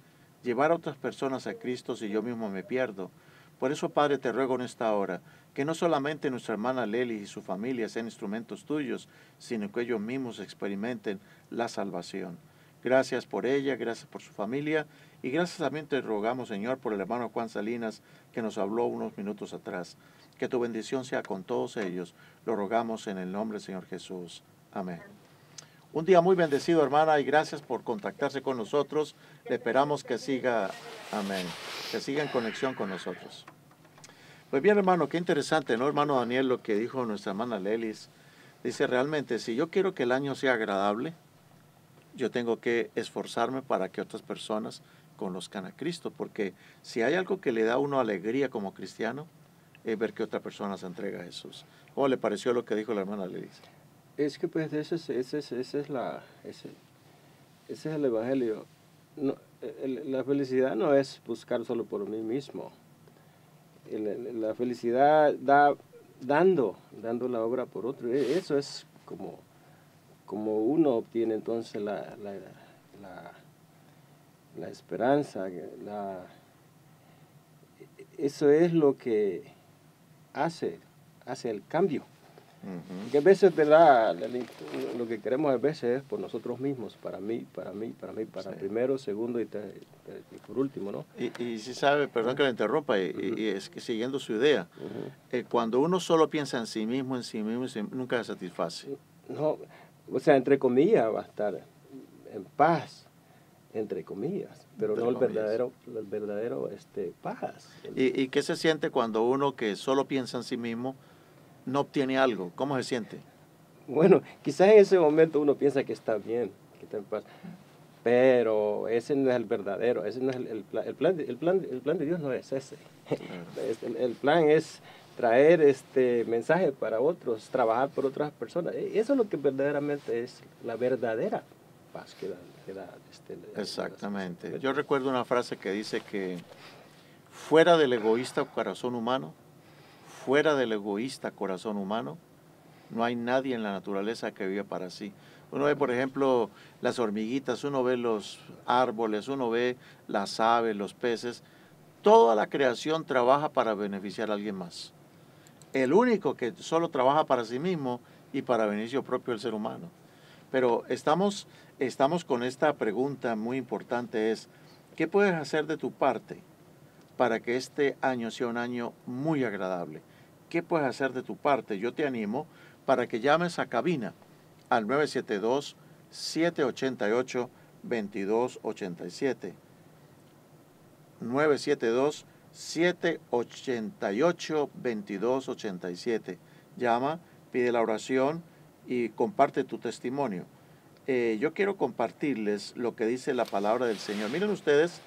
llevar a otras personas a Cristo si yo mismo me pierdo? Por eso, Padre, te ruego en esta hora que no solamente nuestra hermana Lelis y su familia sean instrumentos tuyos, sino que ellos mismos experimenten la salvación. Gracias por ella, gracias por su familia y gracias también te rogamos, Señor, por el hermano Juan Salinas que nos habló unos minutos atrás. Que tu bendición sea con todos ellos. Lo rogamos en el nombre del Señor Jesús. Amén. Un día muy bendecido, hermana, y gracias por contactarse con nosotros. Le esperamos que siga, amén, que siga en conexión con nosotros. Pues bien, hermano, qué interesante, ¿no, hermano Daniel, lo que dijo nuestra hermana Lelis? Dice, realmente, si yo quiero que el año sea agradable, yo tengo que esforzarme para que otras personas conozcan a Cristo, porque si hay algo que le da a uno alegría como cristiano, es ver que otra persona se entrega a Jesús. ¿Cómo le pareció lo que dijo la hermana Lelis? Es que pues ese es el evangelio. No, la felicidad no es buscar solo por mí mismo. La felicidad dando la obra por otro. Eso es como uno obtiene entonces la esperanza. Eso es lo que hace el cambio. Que a veces, ¿verdad? Lo que queremos a veces es por nosotros mismos, para mí, Sí. primero, segundo y por último, ¿no? Y si sabe, perdón que le interrumpa, y es que siguiendo su idea, cuando uno solo piensa en sí mismo, nunca se satisface. No, o sea, entre comillas va a estar en paz, entre comillas, pero Entre no comillas. el verdadero paz. ¿Y qué se siente cuando uno que solo piensa en sí mismo no obtiene algo? ¿Cómo se siente? Bueno, quizás en ese momento uno piensa que está bien, que está en paz, pero ese no es el verdadero, ese no es el plan de Dios no es ese. El plan es traer mensaje para otros, trabajar por otras personas. Eso es lo que verdaderamente es la verdadera paz que da Exactamente. Yo recuerdo una frase que dice que fuera del egoísta corazón humano, no hay nadie en la naturaleza que vive para sí. Uno ve, por ejemplo, las hormiguitas, uno ve los árboles, uno ve las aves, los peces. Toda la creación trabaja para beneficiar a alguien más. El único que solo trabaja para sí mismo y para beneficio propio del ser humano. Pero estamos con esta pregunta muy importante es, ¿qué puedes hacer de tu parte para que este año sea un año muy agradable? ¿Qué puedes hacer de tu parte? Yo te animo para que llames a cabina al 972-788-2287. 972-788-2287. Llama, pide la oración y comparte tu testimonio. Yo quiero compartirles lo que dice la palabra del Señor. Miren ustedes,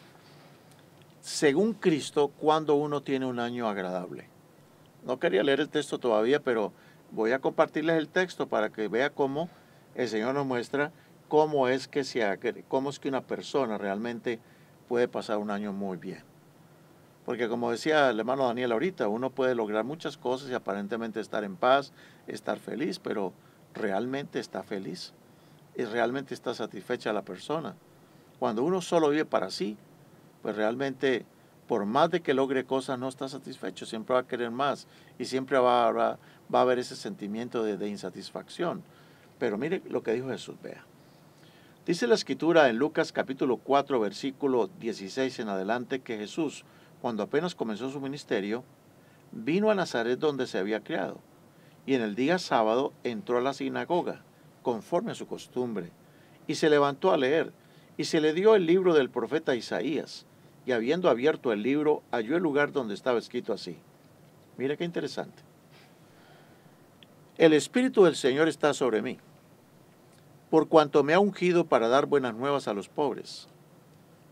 según Cristo, cuando uno tiene un año agradable. No quería leer el texto todavía, pero voy a compartirles el texto para que vea cómo el Señor nos muestra cómo es que una persona realmente puede pasar un año muy bien. Porque como decía el hermano Daniel ahorita, uno puede lograr muchas cosas y aparentemente estar en paz, estar feliz, pero ¿realmente está feliz? ¿Y realmente está satisfecha la persona? Cuando uno solo vive para sí, pues realmente, por más de que logre cosas, no está satisfecho, siempre va a querer más y siempre va a haber ese sentimiento de insatisfacción. Pero mire lo que dijo Jesús, vea. Dice la Escritura en Lucas capítulo 4, versículo 16 en adelante, que Jesús, cuando apenas comenzó su ministerio, vino a Nazaret donde se había criado, y en el día sábado entró a la sinagoga, conforme a su costumbre, y se levantó a leer, y se le dio el libro del profeta Isaías, y habiendo abierto el libro, halló el lugar donde estaba escrito así. Mira qué interesante. El Espíritu del Señor está sobre mí, por cuanto me ha ungido para dar buenas nuevas a los pobres.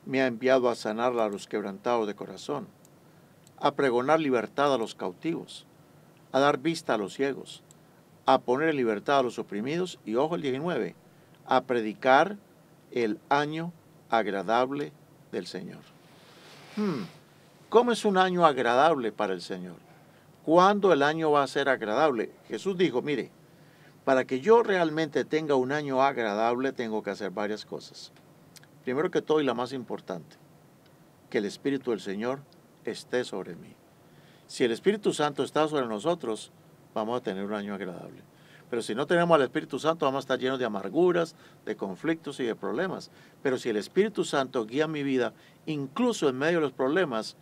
Me ha enviado a sanar a los quebrantados de corazón, a pregonar libertad a los cautivos, a dar vista a los ciegos, a poner en libertad a los oprimidos, y ojo el 19, a predicar el año agradable del Señor. ¿Cómo es un año agradable para el Señor? ¿Cuándo el año va a ser agradable? Jesús dijo, mire, para que yo realmente tenga un año agradable, tengo que hacer varias cosas. Primero que todo, y la más importante, que el Espíritu del Señor esté sobre mí. Si el Espíritu Santo está sobre nosotros, vamos a tener un año agradable. Pero si no tenemos al Espíritu Santo, vamos a estar llenos de amarguras, de conflictos y de problemas. Pero si el Espíritu Santo guía mi vida, incluso en medio de los problemas,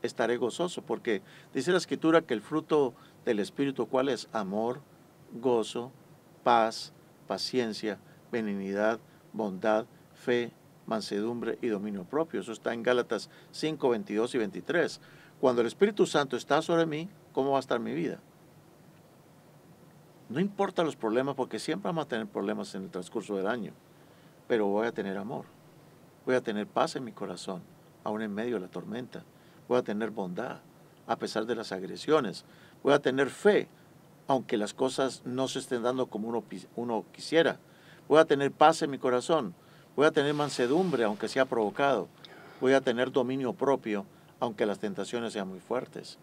estaré gozoso. Porque dice la Escritura que el fruto del Espíritu, ¿cuál es? Amor, gozo, paz, paciencia, benignidad, bondad, fe, mansedumbre y dominio propio. Eso está en Gálatas 5, 22 y 23. Cuando el Espíritu Santo está sobre mí, ¿cómo va a estar mi vida? No importa los problemas, porque siempre vamos a tener problemas en el transcurso del año, pero voy a tener amor, voy a tener paz en mi corazón, aún en medio de la tormenta, voy a tener bondad, a pesar de las agresiones, voy a tener fe, aunque las cosas no se estén dando como uno quisiera, voy a tener paz en mi corazón, voy a tener mansedumbre, aunque sea provocado, voy a tener dominio propio, aunque las tentaciones sean muy fuertes.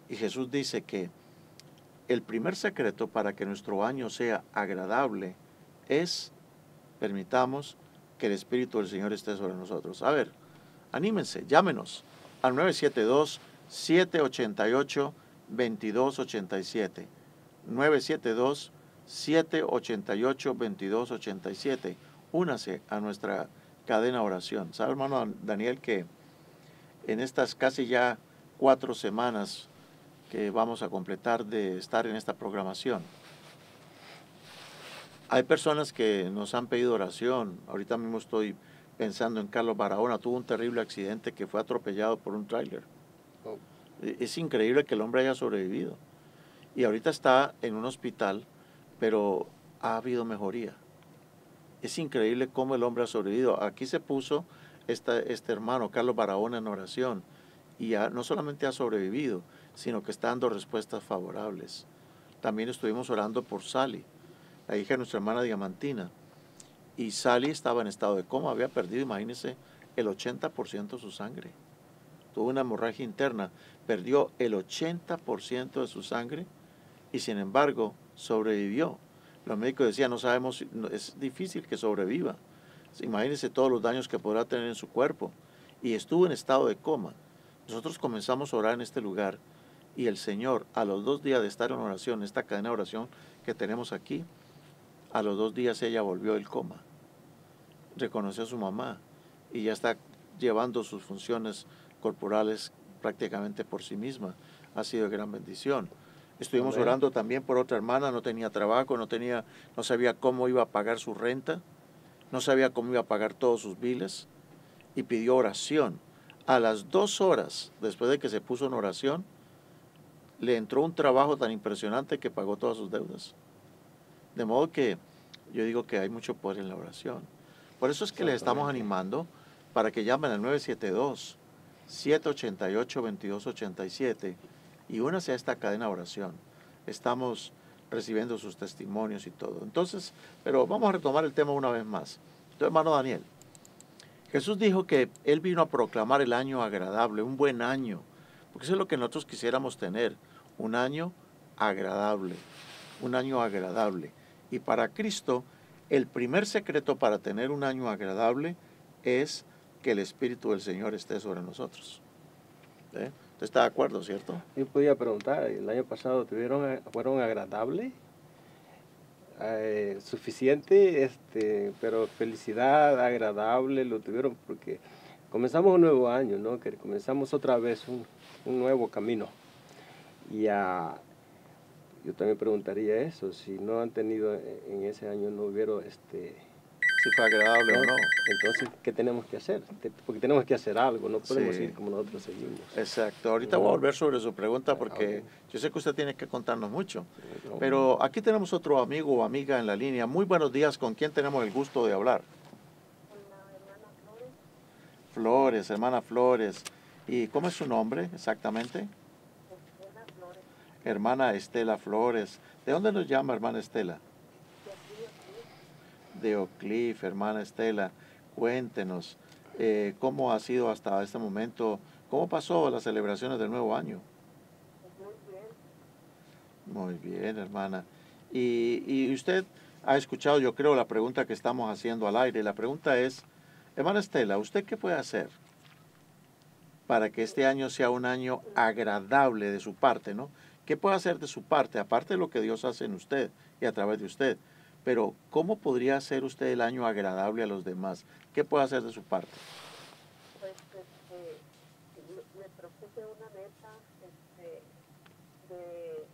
Y Jesús dice que el primer secreto para que nuestro año sea agradable es, permitamos que el Espíritu del Señor esté sobre nosotros. A ver, anímense, llámenos al 972-788-2287. 972-788-2287. Únase a nuestra cadena de oración. ¿Sabe, hermano Daniel, que en estas casi ya 4 semanas que vamos a completar de estar en esta programación, hay personas que nos han pedido oración? Ahorita mismo estoy pensando en Carlos Barahona. Tuvo un terrible accidente que fue atropellado por un tráiler. Oh. Es increíble que el hombre haya sobrevivido. Y ahorita está en un hospital, pero ha habido mejoría. Es increíble cómo el hombre ha sobrevivido. Aquí se puso este hermano, Carlos Barahona, en oración. Y no solamente ha sobrevivido, sino que está dando respuestas favorables. También estuvimos orando por Sally, la hija de nuestra hermana Diamantina. Y Sally estaba en estado de coma, había perdido, imagínense, el 80% de su sangre. Tuvo una hemorragia interna, perdió el 80% de su sangre y sin embargo sobrevivió. Los médicos decían, no sabemos, es difícil que sobreviva. Imagínense todos los daños que podrá tener en su cuerpo. Y estuvo en estado de coma. Nosotros comenzamos a orar en este lugar y el Señor, a los 2 días de estar en oración, esta cadena de oración que tenemos aquí, a los 2 días ella volvió del coma. Reconoció a su mamá y ya está llevando sus funciones corporales prácticamente por sí misma. Ha sido de gran bendición. Estuvimos orando también por otra hermana, no tenía trabajo, no sabía cómo iba a pagar su renta, no sabía cómo iba a pagar todos sus biles y pidió oración. A las 2 horas después de que se puso en oración, le entró un trabajo tan impresionante que pagó todas sus deudas. De modo que yo digo que hay mucho poder en la oración. Por eso es que les estamos animando para que llamen al 972-788-2287 y únase a esta cadena de oración. Estamos recibiendo sus testimonios y todo. Entonces, pero vamos a retomar el tema una vez más. Entonces, hermano Daniel, Jesús dijo que Él vino a proclamar el año agradable, un buen año, porque eso es lo que nosotros quisiéramos tener, un año agradable, un año agradable. Y para Cristo, el primer secreto para tener un año agradable es que el Espíritu del Señor esté sobre nosotros. ¿Usted está de acuerdo, cierto? Yo podía preguntar, ¿el año pasado fueron agradables? Suficiente, pero felicidad, agradable, lo tuvieron porque comenzamos un nuevo año, ¿no? Que comenzamos otra vez un nuevo camino. Y yo también preguntaría eso, si no han tenido en ese año, no hubieron, Si fue agradable o no. entonces, ¿qué tenemos que hacer? Porque tenemos que hacer algo, no podemos Sí. ir como nosotros seguimos. Exacto. Ahorita voy a volver sobre su pregunta porque Ok. yo sé que usted tiene que contarnos mucho. No. Pero aquí tenemos otro amigo o amiga en la línea. Muy buenos días. ¿Con quién tenemos el gusto de hablar? Flores, hermana Flores. ¿Y cómo es su nombre exactamente? Hermana Estela Flores. ¿De dónde nos llama hermana Estela? De Oak Cliff, hermana Estela. Cuéntenos, ¿cómo ha sido hasta este momento? ¿Cómo pasó las celebraciones del nuevo año? Muy bien, hermana. Y usted ha escuchado, yo creo, la pregunta que estamos haciendo al aire. La pregunta es, hermana Estela, ¿usted qué puede hacer para que este año sea un año agradable de su parte, ¿no? ¿Qué puede hacer de su parte, aparte de lo que Dios hace en usted y a través de usted? Pero, ¿cómo podría hacer usted el año agradable a los demás? ¿Qué puede hacer de su parte? Pues me propuse una meta de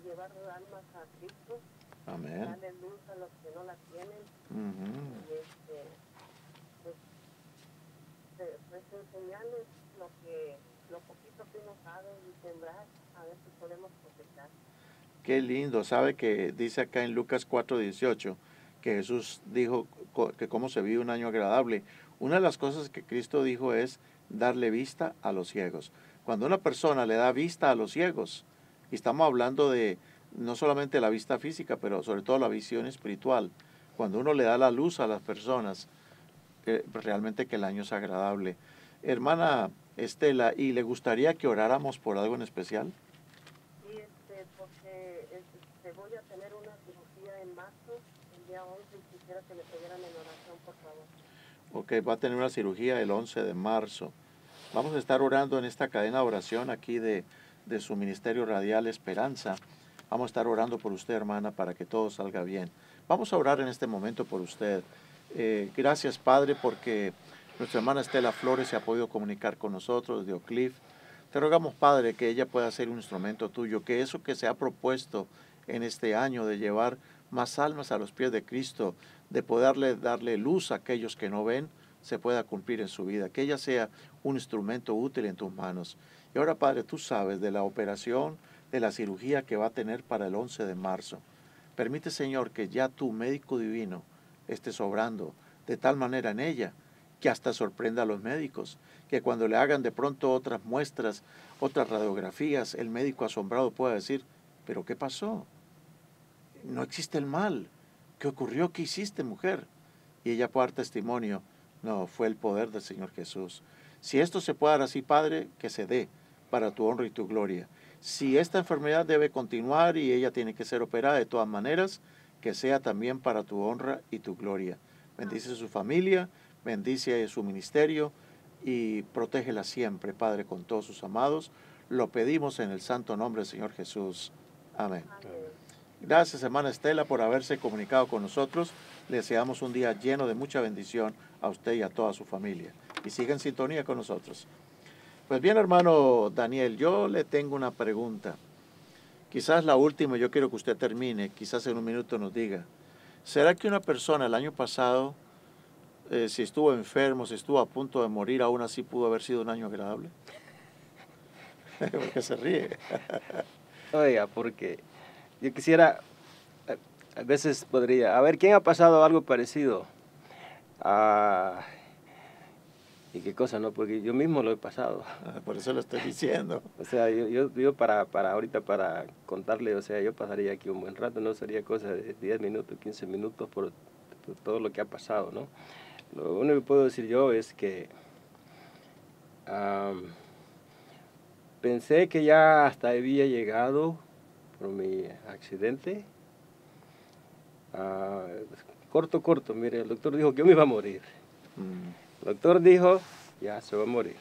llevar almas a Cristo, Amén. darle luz a los que no la tienen Ujú. y pues enseñarles lo poquito que uno sabe y sembrar a ver si podemos cosechar. Qué lindo. ¿Sabe que dice acá en Lucas 4:18 que Jesús dijo que cómo se vive un año agradable? Una de las cosas que Cristo dijo es darle vista a los ciegos. Cuando una persona le da vista a los ciegos, y estamos hablando de no solamente la vista física, pero sobre todo la visión espiritual, cuando uno le da la luz a las personas, realmente que el año es agradable. Hermana Estela, ¿y le gustaría que oráramos por algo en especial? Y porque voy a tener una cirugía en marzo, el día 11, y quisiera que me pidieran en oración, por favor. Ok, va a tener una cirugía el 11 de marzo. Vamos a estar orando en esta cadena de oración aquí de su ministerio radial Esperanza. Vamos a estar orando por usted, hermana, para que todo salga bien. Vamos a orar en este momento por usted. Gracias, Padre, porque nuestra hermana Estela Flores se ha podido comunicar con nosotros de Oak Cliff. Te rogamos, Padre, que ella pueda ser un instrumento tuyo, que eso que se ha propuesto en este año de llevar más almas a los pies de Cristo, de poderle darle luz a aquellos que no ven, se pueda cumplir en su vida, que ella sea un instrumento útil en tus manos. Y ahora, Padre, tú sabes de la operación, de la cirugía que va a tener para el 11 de marzo. Permite, Señor, que ya tu médico divino esté sobrando de tal manera en ella que hasta sorprenda a los médicos, que cuando le hagan de pronto otras muestras, otras radiografías, el médico asombrado pueda decir, ¿pero qué pasó? No existe el mal. ¿Qué ocurrió? ¿Qué hiciste, mujer? Y ella puede dar testimonio. No, fue el poder del Señor Jesús. Si esto se puede dar así, Padre, que se dé para tu honra y tu gloria. Si esta enfermedad debe continuar y ella tiene que ser operada de todas maneras, que sea también para tu honra y tu gloria. Bendice su familia, bendice su ministerio y protégela siempre, Padre, con todos sus amados. Lo pedimos en el santo nombre del Señor Jesús. Amén. Gracias, hermana Estela, por haberse comunicado con nosotros. Le deseamos un día lleno de mucha bendición a usted y a toda su familia. Y siga en sintonía con nosotros. Pues bien, hermano Daniel, yo le tengo una pregunta. Quizás la última, yo quiero que usted termine, quizás en un minuto nos diga. ¿Será que una persona el año pasado, si estuvo enfermo, si estuvo a punto de morir, aún así pudo haber sido un año agradable? ¿Por qué se ríe? Oiga, porque yo quisiera, a veces podría, a ver, ¿quién ha pasado algo parecido? ¿Y qué cosa, no? Porque yo mismo lo he pasado. Por eso lo estoy diciendo. O sea, yo para ahorita, para contarle, o sea, yo pasaría aquí un buen rato, no sería cosa de 10 minutos, 15 minutos por todo lo que ha pasado, ¿no? Lo único que puedo decir yo es que pensé que ya hasta había llegado por mi accidente. Corto, mire, el doctor dijo que yo me iba a morir. El doctor dijo, ya se va a morir.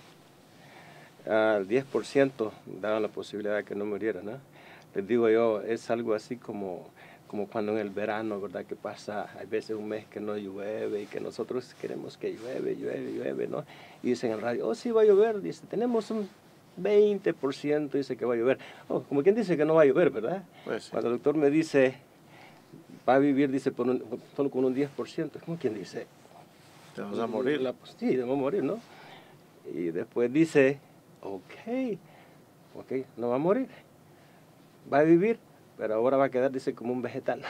Al 10% daban la posibilidad de que no muriera, ¿no? Les digo yo, es algo así como como cuando en el verano, ¿verdad? Que pasa, hay veces un mes que no llueve y que nosotros queremos que llueve, ¿no? Y dicen en el radio, oh, sí va a llover, dice, tenemos un 20% dice que va a llover. Oh, como quien dice que no va a llover, ¿verdad? Pues sí. Cuando el doctor me dice, va a vivir, dice, solo con un 10%, es como quien dice, Te vas a morir. Sí, te vas a morir, ¿no? Y después dice, ok, no va a morir, va a vivir, pero ahora va a quedar, dice, como un vegetal.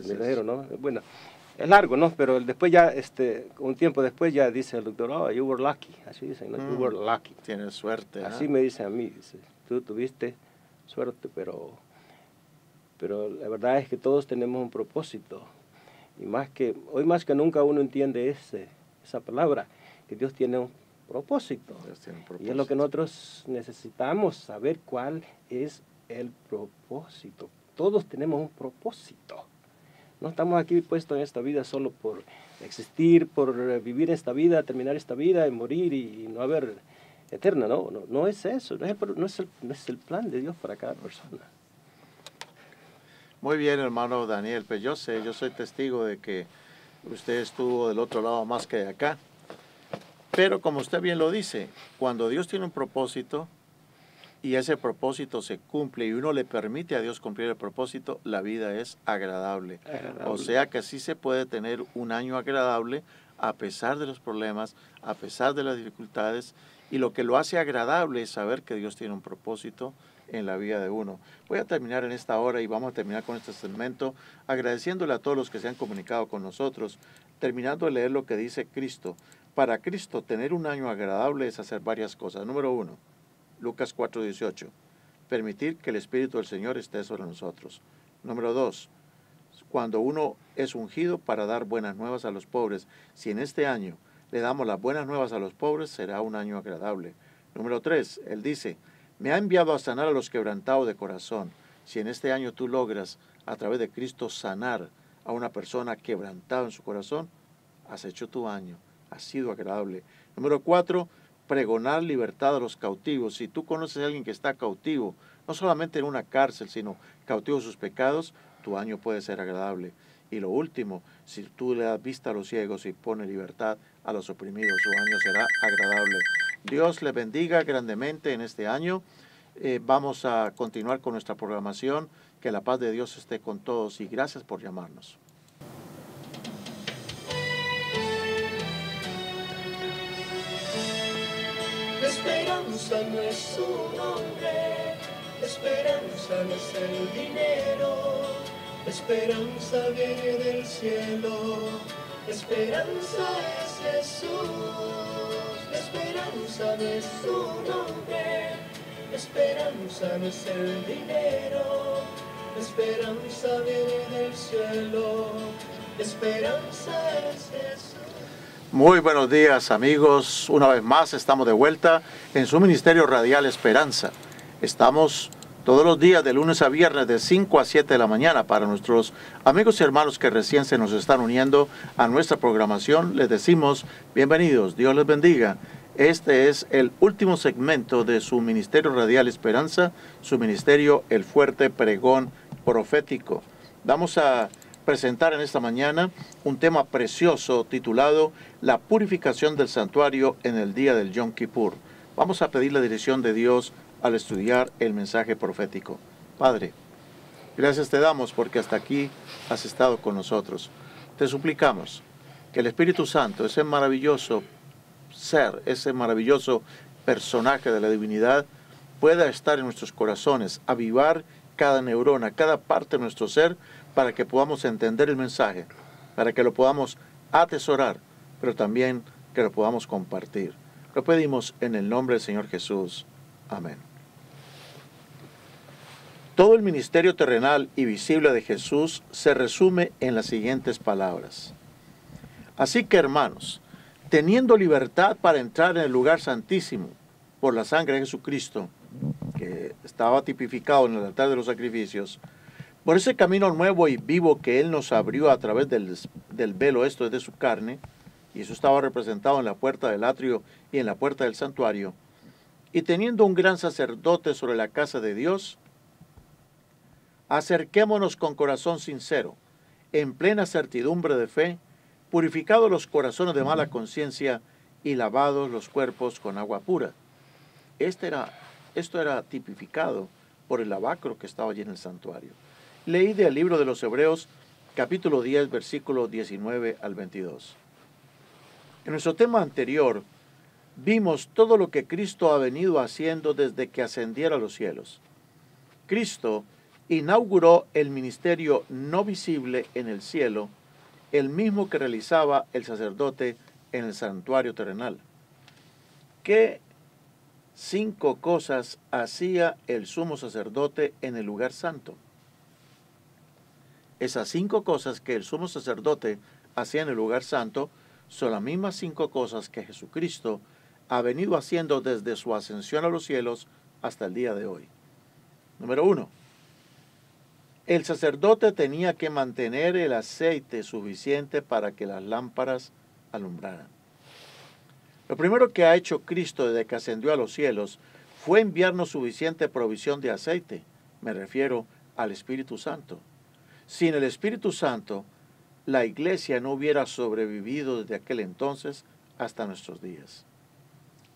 Verdadero, ¿no? Bueno, es largo, ¿no? Pero después ya, un tiempo después ya dice el doctor, oh, you were lucky, así dicen, ¿no? You were lucky. Tienes suerte. Así me dice a mí, dice, tú tuviste suerte, pero la verdad es que todos tenemos un propósito. Y hoy más que nunca uno entiende esa palabra, que Dios tiene un propósito. Dios tiene un propósito. Y es lo que nosotros necesitamos, saber cuál es el propósito. Todos tenemos un propósito. No estamos aquí puestos en esta vida solo por existir, por vivir esta vida, terminar esta vida y morir y no haber eterna. No es eso, no es el plan de Dios para cada persona. Muy bien, hermano Daniel, pues yo soy testigo de que usted estuvo del otro lado más que de acá. Pero como usted bien lo dice, cuando Dios tiene un propósito y ese propósito se cumple y uno le permite a Dios cumplir el propósito, la vida es agradable. O sea que sí se puede tener un año agradable a pesar de los problemas, a pesar de las dificultades, y lo que lo hace agradable es saber que Dios tiene un propósito en la vida de uno. Voy a terminar en esta hora y vamos a terminar con este segmento agradeciéndole a todos los que se han comunicado con nosotros, terminando de leer lo que dice Cristo. Para Cristo, tener un año agradable es hacer varias cosas. Número 1, Lucas 4:18, permitir que el Espíritu del Señor esté sobre nosotros. Número 2, cuando uno es ungido para dar buenas nuevas a los pobres, si en este año le damos las buenas nuevas a los pobres, será un año agradable. Número 3, él dice, me ha enviado a sanar a los quebrantados de corazón. Si en este año tú logras, a través de Cristo, sanar a una persona quebrantada en su corazón, has hecho tu año, ha sido agradable. Número 4, pregonar libertad a los cautivos. Si tú conoces a alguien que está cautivo, no solamente en una cárcel, sino cautivo de sus pecados, tu año puede ser agradable. Y lo último, si tú le das vista a los ciegos y pones libertad a los oprimidos, su año será agradable. Dios le bendiga grandemente en este año. Vamos a continuar con nuestra programación. Que la paz de Dios esté con todos y gracias por llamarnos. Esperanza no es su nombre, esperanza no es el dinero, esperanza viene del cielo, esperanza es Jesús, esperanza no es su nombre, esperanza no es el dinero, esperanza viene del cielo, esperanza es Jesús. Muy buenos días, amigos. Una vez más estamos de vuelta en su ministerio radial Esperanza. Estamos todos los días de lunes a viernes de 5 a 7 de la mañana. Para nuestros amigos y hermanos que recién se nos están uniendo a nuestra programación, les decimos bienvenidos, Dios les bendiga. Este es el último segmento de su ministerio radial Esperanza, su ministerio El Fuerte Pregón Profético. Vamos a presentar en esta mañana un tema precioso titulado La purificación del santuario en el día del Yom Kippur. Vamos a pedir la dirección de Dios al estudiar el mensaje profético. Padre, gracias te damos porque hasta aquí has estado con nosotros. Te suplicamos que el Espíritu Santo, ese maravilloso ser, ese maravilloso personaje de la divinidad, pueda estar en nuestros corazones, avivar cada neurona, cada parte de nuestro ser, para que podamos entender el mensaje, para que lo podamos atesorar, pero también que lo podamos compartir. Lo pedimos en el nombre del Señor Jesús. Amén. Todo el ministerio terrenal y visible de Jesús se resume en las siguientes palabras. Así que, hermanos, teniendo libertad para entrar en el lugar santísimo por la sangre de Jesucristo, que estaba tipificado en el altar de los sacrificios, por ese camino nuevo y vivo que Él nos abrió a través del velo, esto es de su carne, y eso estaba representado en la puerta del atrio y en la puerta del santuario, y teniendo un gran sacerdote sobre la casa de Dios, acerquémonos con corazón sincero, en plena certidumbre de fe, purificados los corazones de mala conciencia y lavados los cuerpos con agua pura. Esto era tipificado por el lavacro que estaba allí en el santuario. Leí del libro de los Hebreos, capítulo 10, versículo 19 al 22. En nuestro tema anterior, vimos todo lo que Cristo ha venido haciendo desde que ascendiera a los cielos. Cristo inauguró el ministerio no visible en el cielo, el mismo que realizaba el sacerdote en el santuario terrenal. ¿Qué 5 cosas hacía el sumo sacerdote en el lugar santo? Esas 5 cosas que el sumo sacerdote hacía en el lugar santo son las mismas 5 cosas que Jesucristo ha venido haciendo desde su ascensión a los cielos hasta el día de hoy. Número 1. El sacerdote tenía que mantener el aceite suficiente para que las lámparas alumbraran. Lo primero que ha hecho Cristo desde que ascendió a los cielos fue enviarnos suficiente provisión de aceite. Me refiero al Espíritu Santo. Sin el Espíritu Santo, la iglesia no hubiera sobrevivido desde aquel entonces hasta nuestros días.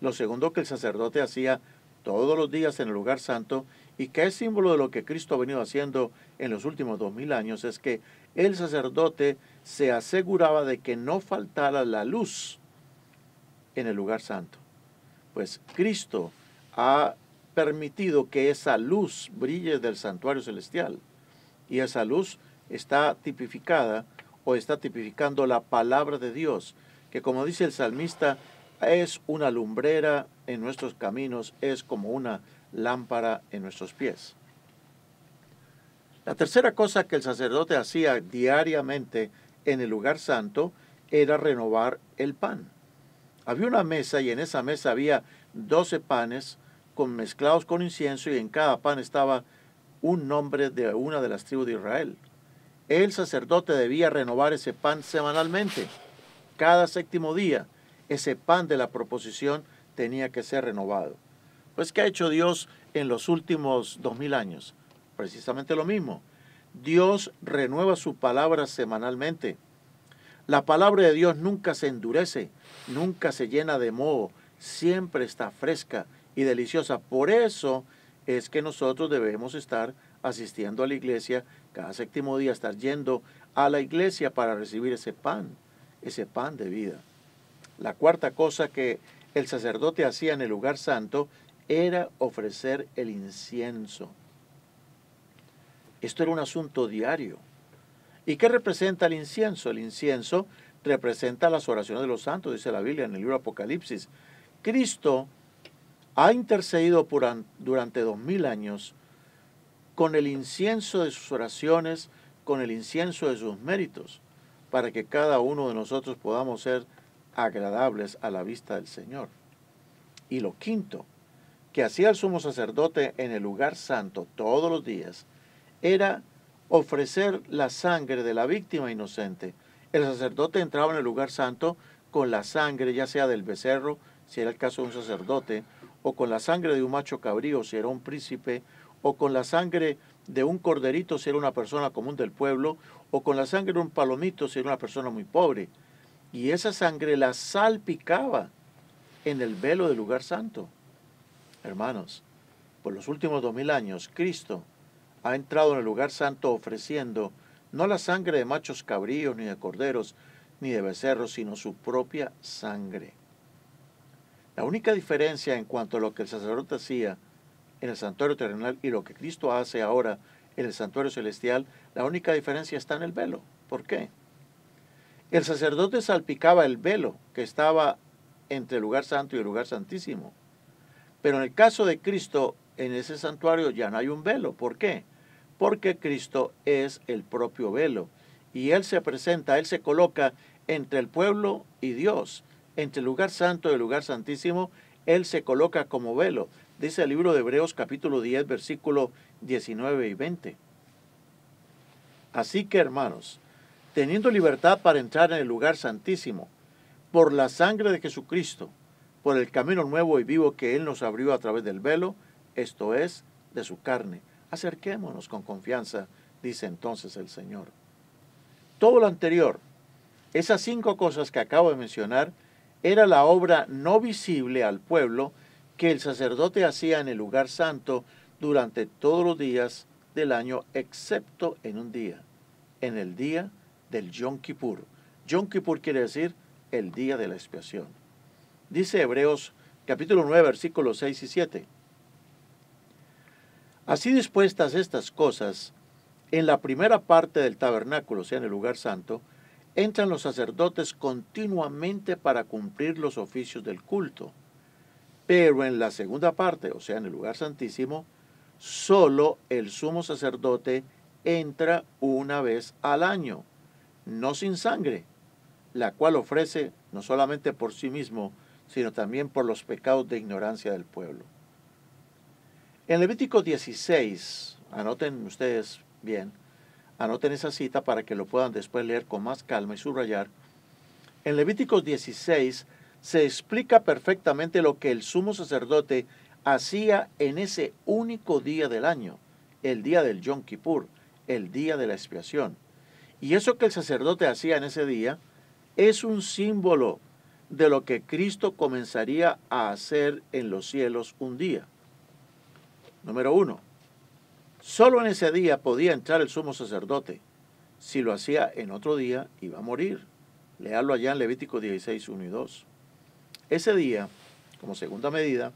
Lo segundo que el sacerdote hacía todos los días en el lugar santo y que es símbolo de lo que Cristo ha venido haciendo en los últimos 2000 años es que el sacerdote se aseguraba de que no faltara la luz en el lugar santo. Pues Cristo ha permitido que esa luz brille del santuario celestial y esa luz está tipificada o está tipificando la palabra de Dios, que como dice el salmista, es una lumbrera en nuestros caminos, es como una lámpara en nuestros pies. La tercera cosa que el sacerdote hacía diariamente en el lugar santo era renovar el pan. Había una mesa y en esa mesa había 12 panes mezclados con incienso y en cada pan estaba un nombre de una de las tribus de Israel. El sacerdote debía renovar ese pan semanalmente. Cada 7º día, ese pan de la proposición tenía que ser renovado. Pues, ¿qué ha hecho Dios en los últimos 2000 años? Precisamente lo mismo. Dios renueva su palabra semanalmente. La palabra de Dios nunca se endurece, nunca se llena de moho, siempre está fresca y deliciosa. Por eso es que nosotros debemos estar asistiendo a la iglesia cada 7º día, estar yendo a la iglesia para recibir ese pan de vida. La cuarta cosa que el sacerdote hacía en el lugar santo era ofrecer el incienso. Esto era un asunto diario. ¿Y qué representa el incienso? El incienso representa las oraciones de los santos, dice la Biblia en el libro Apocalipsis. Cristo ha intercedido durante 2000 años con el incienso de sus oraciones, con el incienso de sus méritos, para que cada uno de nosotros podamos ser agradables a la vista del Señor. Y lo quinto que hacía el sumo sacerdote en el lugar santo todos los días era ofrecer la sangre de la víctima inocente. El sacerdote entraba en el lugar santo con la sangre, ya sea del becerro, si era el caso de un sacerdote, o con la sangre de un macho cabrío, si era un príncipe, o con la sangre de un corderito, si era una persona común del pueblo, o con la sangre de un palomito, si era una persona muy pobre. Y esa sangre la salpicaba en el velo del lugar santo. Hermanos, por los últimos 2000 años, Cristo ha entrado en el lugar santo ofreciendo no la sangre de machos cabríos, ni de corderos, ni de becerros, sino su propia sangre. La única diferencia en cuanto a lo que el sacerdote hacía en el santuario terrenal y lo que Cristo hace ahora en el santuario celestial, la única diferencia está en el velo. ¿Por qué? El sacerdote salpicaba el velo que estaba entre el lugar santo y el lugar santísimo. Pero en el caso de Cristo, en ese santuario ya no hay un velo. ¿Por qué? Porque Cristo es el propio velo. Y Él se presenta, Él se coloca entre el pueblo y Dios. Entre el lugar santo y el lugar santísimo, Él se coloca como velo. Dice el libro de Hebreos capítulo 10, versículo 19 y 20. Así que, hermanos, teniendo libertad para entrar en el lugar santísimo, por la sangre de Jesucristo, por el camino nuevo y vivo que Él nos abrió a través del velo, esto es, de su carne. Acerquémonos con confianza, dice entonces el Señor. Todo lo anterior, esas 5 cosas que acabo de mencionar, era la obra no visible al pueblo que el sacerdote hacía en el lugar santo durante todos los días del año, excepto en un día, en el día del Yom Kippur. Yom Kippur quiere decir el día de la expiación. Dice Hebreos capítulo 9, versículos 6 y 7. Así dispuestas estas cosas, en la primera parte del tabernáculo, o sea, en el lugar santo, entran los sacerdotes continuamente para cumplir los oficios del culto. Pero en la segunda parte, o sea, en el lugar santísimo, solo el sumo sacerdote entra una vez al año, no sin sangre, la cual ofrece no solamente por sí mismo, sino también por los pecados de ignorancia del pueblo. En Levítico 16, anoten ustedes bien, anoten esa cita para que lo puedan después leer con más calma y subrayar. En Levítico 16 se explica perfectamente lo que el sumo sacerdote hacía en ese único día del año, el día del Yom Kippur, el día de la expiación. Y eso que el sacerdote hacía en ese día es un símbolo de lo que Cristo comenzaría a hacer en los cielos un día. Número 1. Solo en ese día podía entrar el sumo sacerdote. Si lo hacía en otro día, iba a morir. Léalo allá en Levítico 16, 1 y 2. Ese día, como segunda medida,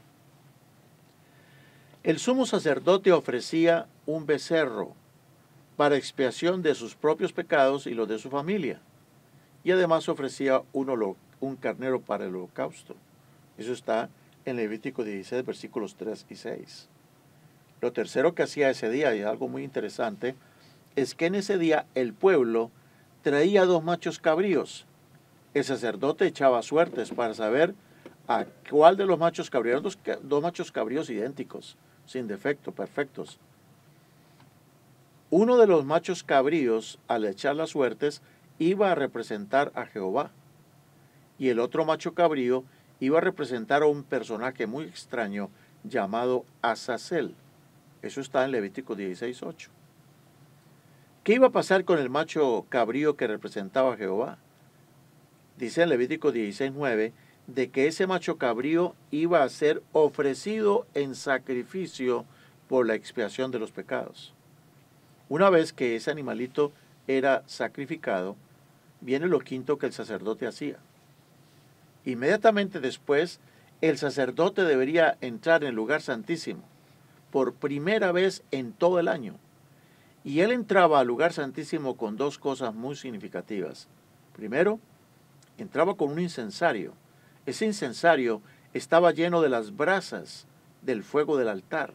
el sumo sacerdote ofrecía un becerro para expiación de sus propios pecados y los de su familia. Y además ofrecía un carnero para el holocausto. Eso está en Levítico 16, versículos 3 y 6. Lo tercero que hacía ese día, y algo muy interesante, es que en ese día el pueblo traía 2 machos cabríos. El sacerdote echaba suertes para saber a cuál de los machos cabríos, dos machos cabríos idénticos, sin defecto, perfectos. Uno de los machos cabríos, al echar las suertes, iba a representar a Jehová, y el otro macho cabrío iba a representar a un personaje muy extraño llamado Azazel. Eso está en Levítico 16, 8. ¿Qué iba a pasar con el macho cabrío que representaba a Jehová? Dice en Levítico 16, 9, de que ese macho cabrío iba a ser ofrecido en sacrificio por la expiación de los pecados. Una vez que ese animalito era sacrificado, viene lo quinto que el sacerdote hacía. Inmediatamente después, el sacerdote debería entrar en el lugar santísimo por primera vez en todo el año. Y él entraba al lugar santísimo con 2 cosas muy significativas. Primero, entraba con un incensario. Ese incensario estaba lleno de las brasas del fuego del altar.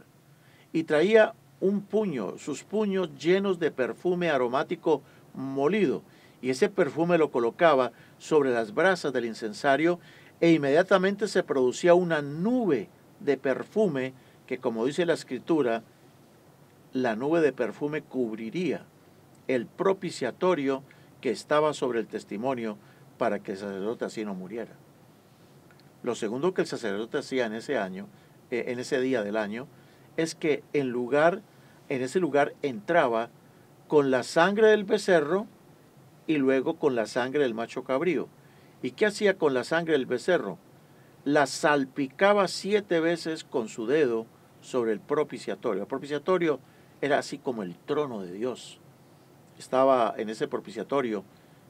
Y traía un puño, sus puños llenos de perfume aromático molido. Y ese perfume lo colocaba sobre las brasas del incensario e inmediatamente se producía una nube de perfume que, como dice la Escritura, la nube de perfume cubriría el propiciatorio que estaba sobre el testimonio para que el sacerdote así no muriera. Lo segundo que el sacerdote hacía en ese año, en ese día del año, es que en ese lugar entraba con la sangre del becerro y luego con la sangre del macho cabrío. ¿Y qué hacía con la sangre del becerro? La salpicaba 7 veces con su dedo sobre el propiciatorio. El propiciatorio era así como el trono de Dios. Estaba en ese propiciatorio,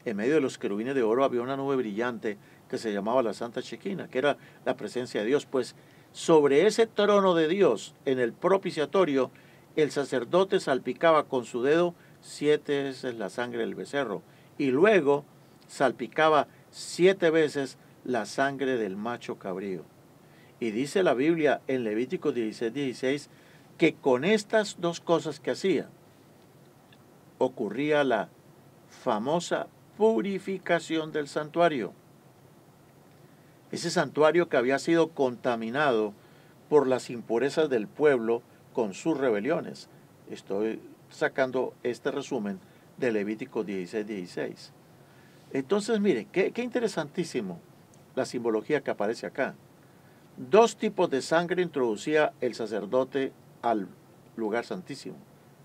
en medio de los querubines de oro había una nube brillante que se llamaba la Santa Shequina, que era la presencia de Dios. Pues sobre ese trono de Dios, en el propiciatorio, el sacerdote salpicaba con su dedo 7 veces la sangre del becerro y luego salpicaba 7 veces la sangre del macho cabrío. Y dice la Biblia en Levítico 16, 16 que con estas 2 cosas que hacía ocurría la famosa purificación del santuario. Ese santuario que había sido contaminado por las impurezas del pueblo con sus rebeliones. Estoy sacando este resumen de Levítico 16, 16. Entonces, mire, qué interesantísimo la simbología que aparece acá. 2 tipos de sangre introducía el sacerdote al lugar santísimo,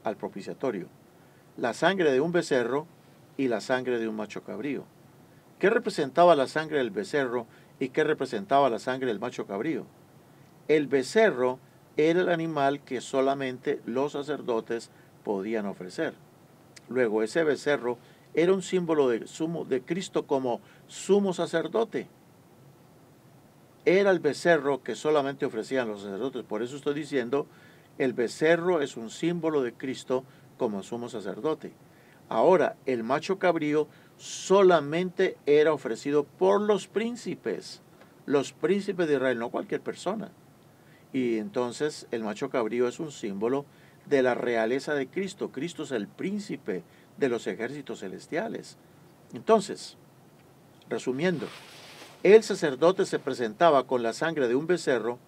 al propiciatorio. La sangre de un becerro y la sangre de un macho cabrío. ¿Qué representaba la sangre del becerro y qué representaba la sangre del macho cabrío? El becerro era el animal que solamente los sacerdotes podían ofrecer. Luego, ese becerro era un símbolo de Cristo como sumo sacerdote. Era el becerro que solamente ofrecían los sacerdotes. Por eso estoy diciendo, el becerro es un símbolo de Cristo como sumo sacerdote. Ahora, el macho cabrío solamente era ofrecido por los príncipes de Israel, no cualquier persona. Y entonces el macho cabrío es un símbolo de la realeza de Cristo. Cristo es el príncipe de los ejércitos celestiales. Entonces, resumiendo, el sacerdote se presentaba con la sangre de un becerro,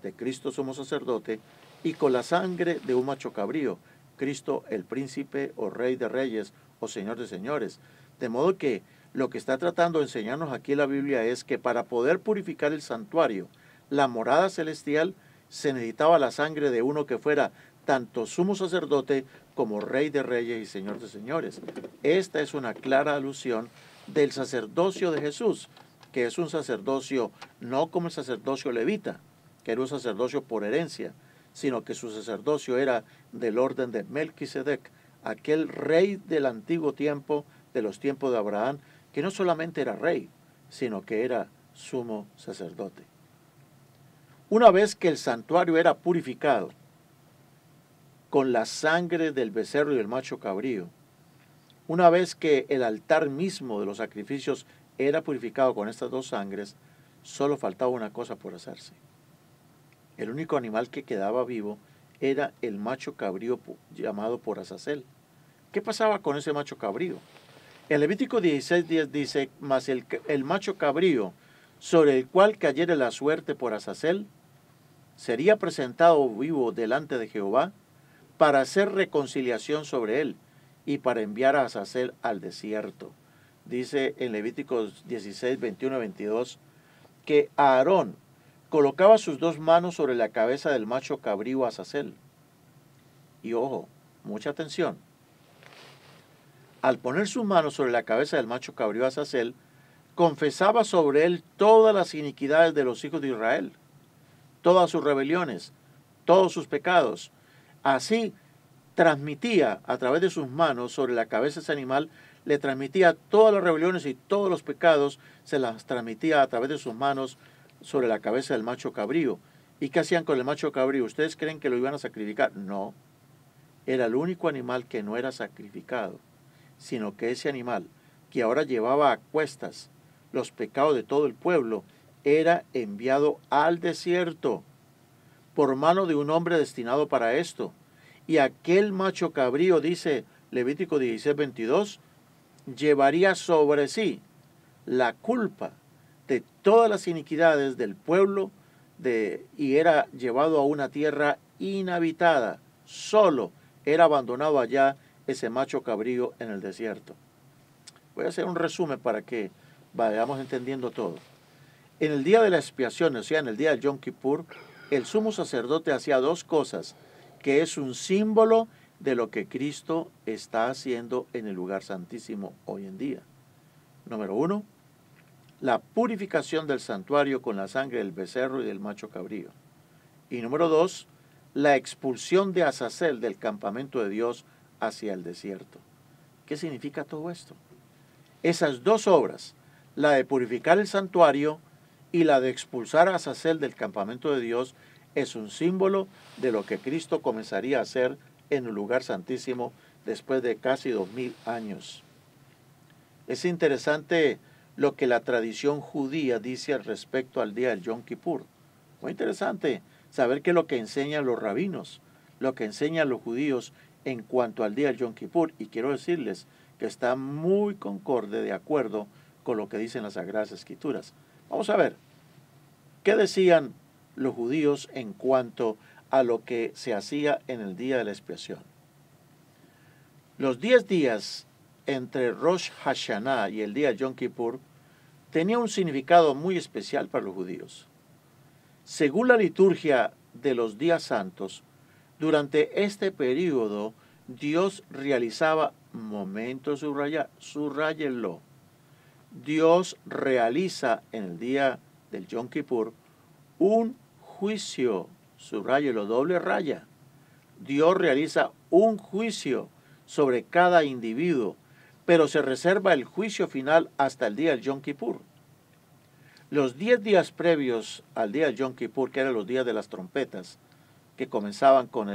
de Cristo sumo sacerdote, y con la sangre de un macho cabrío, Cristo el príncipe o rey de reyes o señor de señores. De modo que lo que está tratando de enseñarnos aquí la Biblia es que para poder purificar el santuario, la morada celestial, se necesitaba la sangre de uno que fuera tanto sumo sacerdote como rey de reyes y señor de señores. Esta es una clara alusión del sacerdocio de Jesús, que es un sacerdocio no como el sacerdocio levita, que era un sacerdocio por herencia, sino que su sacerdocio era del orden de Melquisedec, aquel rey del antiguo tiempo, de los tiempos de Abraham, que no solamente era rey, sino que era sumo sacerdote. Una vez que el santuario era purificado con la sangre del becerro y del macho cabrío, una vez que el altar mismo de los sacrificios era purificado con estas dos sangres, solo faltaba una cosa por hacerse. El único animal que quedaba vivo era el macho cabrío llamado por Azazel. ¿Qué pasaba con ese macho cabrío? En Levítico 16:10 dice, mas el macho cabrío sobre el cual cayere la suerte por Azazel, sería presentado vivo delante de Jehová para hacer reconciliación sobre él y para enviar a Azazel al desierto. Dice en Levíticos 16, 21 y 22 que Aarón colocaba sus dos manos sobre la cabeza del macho cabrío Azazel. Y ojo, mucha atención. Al poner sus manos sobre la cabeza del macho cabrío Azazel, confesaba sobre él todas las iniquidades de los hijos de Israel, todas sus rebeliones, todos sus pecados. Así transmitía a través de sus manos sobre la cabeza de ese animal, le transmitía todas las rebeliones y todos los pecados, se las transmitía a través de sus manos sobre la cabeza del macho cabrío. ¿Y qué hacían con el macho cabrío? ¿Ustedes creen que lo iban a sacrificar? No. Era el único animal que no era sacrificado, sino que ese animal, que ahora llevaba a cuestas los pecados de todo el pueblo, era enviado al desierto por mano de un hombre destinado para esto. Y aquel macho cabrío, dice Levítico 16, 22, llevaría sobre sí la culpa de todas las iniquidades del pueblo y era llevado a una tierra inhabitada. Solo era abandonado allá ese macho cabrío en el desierto. Voy a hacer un resumen para que vayamos entendiendo todo. En el día de la expiación, o sea, en el día del Yom Kippur, el sumo sacerdote hacía dos cosas, que es un símbolo de lo que Cristo está haciendo en el lugar santísimo hoy en día. Número 1, la purificación del santuario con la sangre del becerro y del macho cabrío. Y número 2, la expulsión de Azazel del campamento de Dios hacia el desierto. ¿Qué significa todo esto? Esas dos obras, la de purificar el santuario y la de expulsar a Azazel del campamento de Dios, es un símbolo de lo que Cristo comenzaría a hacer en el lugar santísimo después de casi 2000 años. Es interesante lo que la tradición judía dice al respecto al día del Yom Kippur. Muy interesante saber qué es lo que enseñan los rabinos, lo que enseñan los judíos en cuanto al día del Yom Kippur. Y quiero decirles que está muy concorde, de acuerdo con lo que dicen las Sagradas Escrituras. Vamos a ver, ¿qué decían los judíos en cuanto a lo que se hacía en el día de la expiación? Los 10 días entre Rosh Hashanah y el día de Yom Kippur tenía un significado muy especial para los judíos. Según la liturgia de los días santos, Durante este periodo, Dios realizaba, momento subrayenlo, Dios realiza en el día del Yom Kippur un juicio, subrayelo, doble raya. Dios realiza un juicio sobre cada individuo, pero se reserva el juicio final hasta el día del Yom Kippur. Los 10 días previos al día del Yom Kippur, que eran los días de las trompetas, que comenzaban con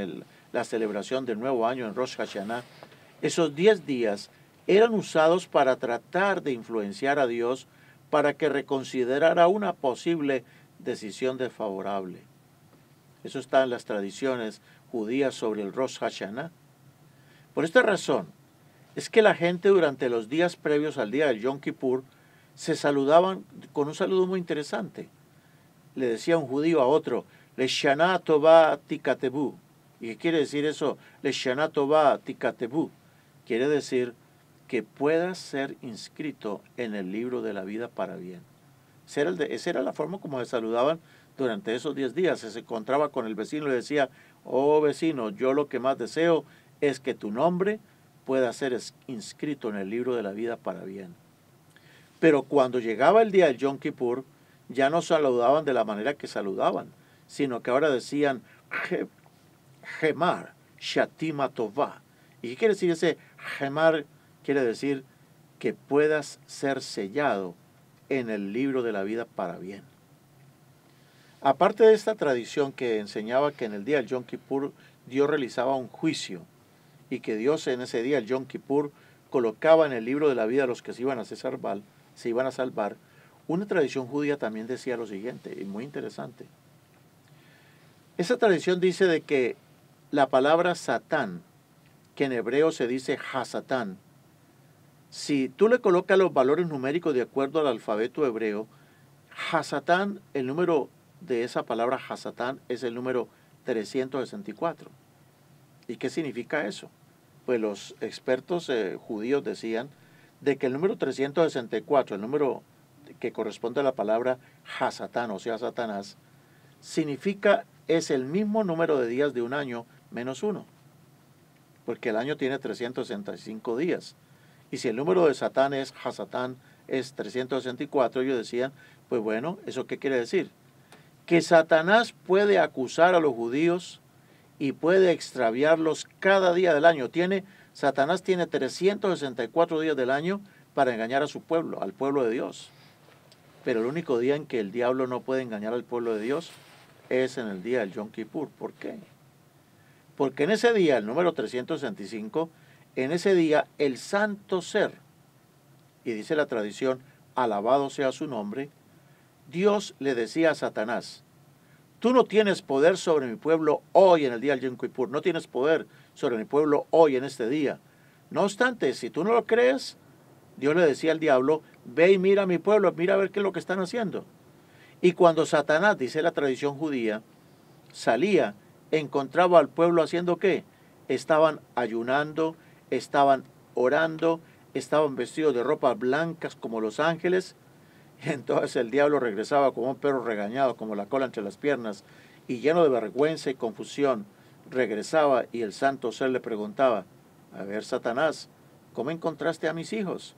la celebración del nuevo año en Rosh Hashanah, esos 10 días eran usados para tratar de influenciar a Dios para que reconsiderara una posible decisión desfavorable. Eso está en las tradiciones judías sobre el Rosh Hashanah. Por esta razón, es que la gente durante los días previos al día del Yom Kippur se saludaban con un saludo muy interesante. Le decía un judío a otro, Leshana Tová Tikatebu. ¿Y qué quiere decir eso? Leshana Tová Tikatebu. Quiere decir que puedas ser inscrito en el libro de la vida para bien. Esa era la forma como se saludaban durante esos 10 días. Se encontraba con el vecino y le decía, oh vecino, yo lo que más deseo es que tu nombre pueda ser inscrito en el libro de la vida para bien. Pero cuando llegaba el día del Yom Kippur, ya no saludaban de la manera que saludaban, sino que ahora decían, Gemar, Shatima Tová. ¿Y qué quiere decir ese Gemar? Quiere decir que puedas ser sellado en el libro de la vida para bien. Aparte de esta tradición que enseñaba que en el día del Yom Kippur Dios realizaba un juicio y que Dios en ese día, el Yom Kippur, colocaba en el libro de la vida a los que se iban a salvar, una tradición judía también decía lo siguiente, y muy interesante. Esa tradición dice de que la palabra Satán, que en hebreo se dice Hasatán, si tú le colocas los valores numéricos de acuerdo al alfabeto hebreo, Hasatán, el número de esa palabra Hasatán es el número 364. ¿Y qué significa eso? Pues los expertos judíos decían de que el número 364, el número que corresponde a la palabra Hasatán, o sea, Satanás, es el mismo número de días de un año menos 1, porque el año tiene 365 días. Y si el número de Satán es Hasatán, es 364, ellos decían, pues bueno, ¿eso qué quiere decir? Que Satanás puede acusar a los judíos y puede extraviarlos cada día del año. Satanás tiene 364 días del año para engañar a su pueblo, al pueblo de Dios. Pero el único día en que el diablo no puede engañar al pueblo de Dios es en el día del Yom Kippur. ¿Por qué? Porque en ese día, el número 365, en ese día el santo ser, y dice la tradición, alabado sea su nombre, Dios le decía a Satanás, tú no tienes poder sobre mi pueblo hoy en el día del Yom Kippur, no tienes poder sobre mi pueblo hoy en este día. No obstante, si tú no lo crees, Dios le decía al diablo, ve y mira a mi pueblo, mira a ver qué es lo que están haciendo. Y cuando Satanás, dice la tradición judía, salía, encontraba al pueblo haciendo ¿qué? Estaban ayunando, estaban orando, estaban vestidos de ropas blancas como los ángeles. Y entonces el diablo regresaba como un perro regañado, como la cola entre las piernas, y lleno de vergüenza y confusión, regresaba y el santo ser le preguntaba, a ver, Satanás, ¿cómo encontraste a mis hijos?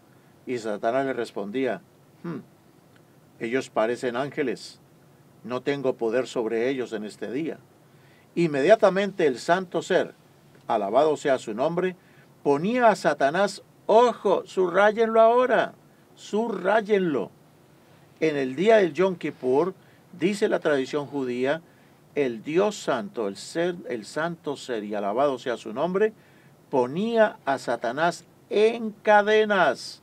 Y Satanás le respondía, ellos parecen ángeles, no tengo poder sobre ellos en este día. Inmediatamente el santo ser, alabado sea su nombre, ponía a Satanás, ojo, subrayenlo ahora, subrayenlo. En el día del Yom Kippur, dice la tradición judía, el Dios santo, el santo ser, y alabado sea su nombre, ponía a Satanás en cadenas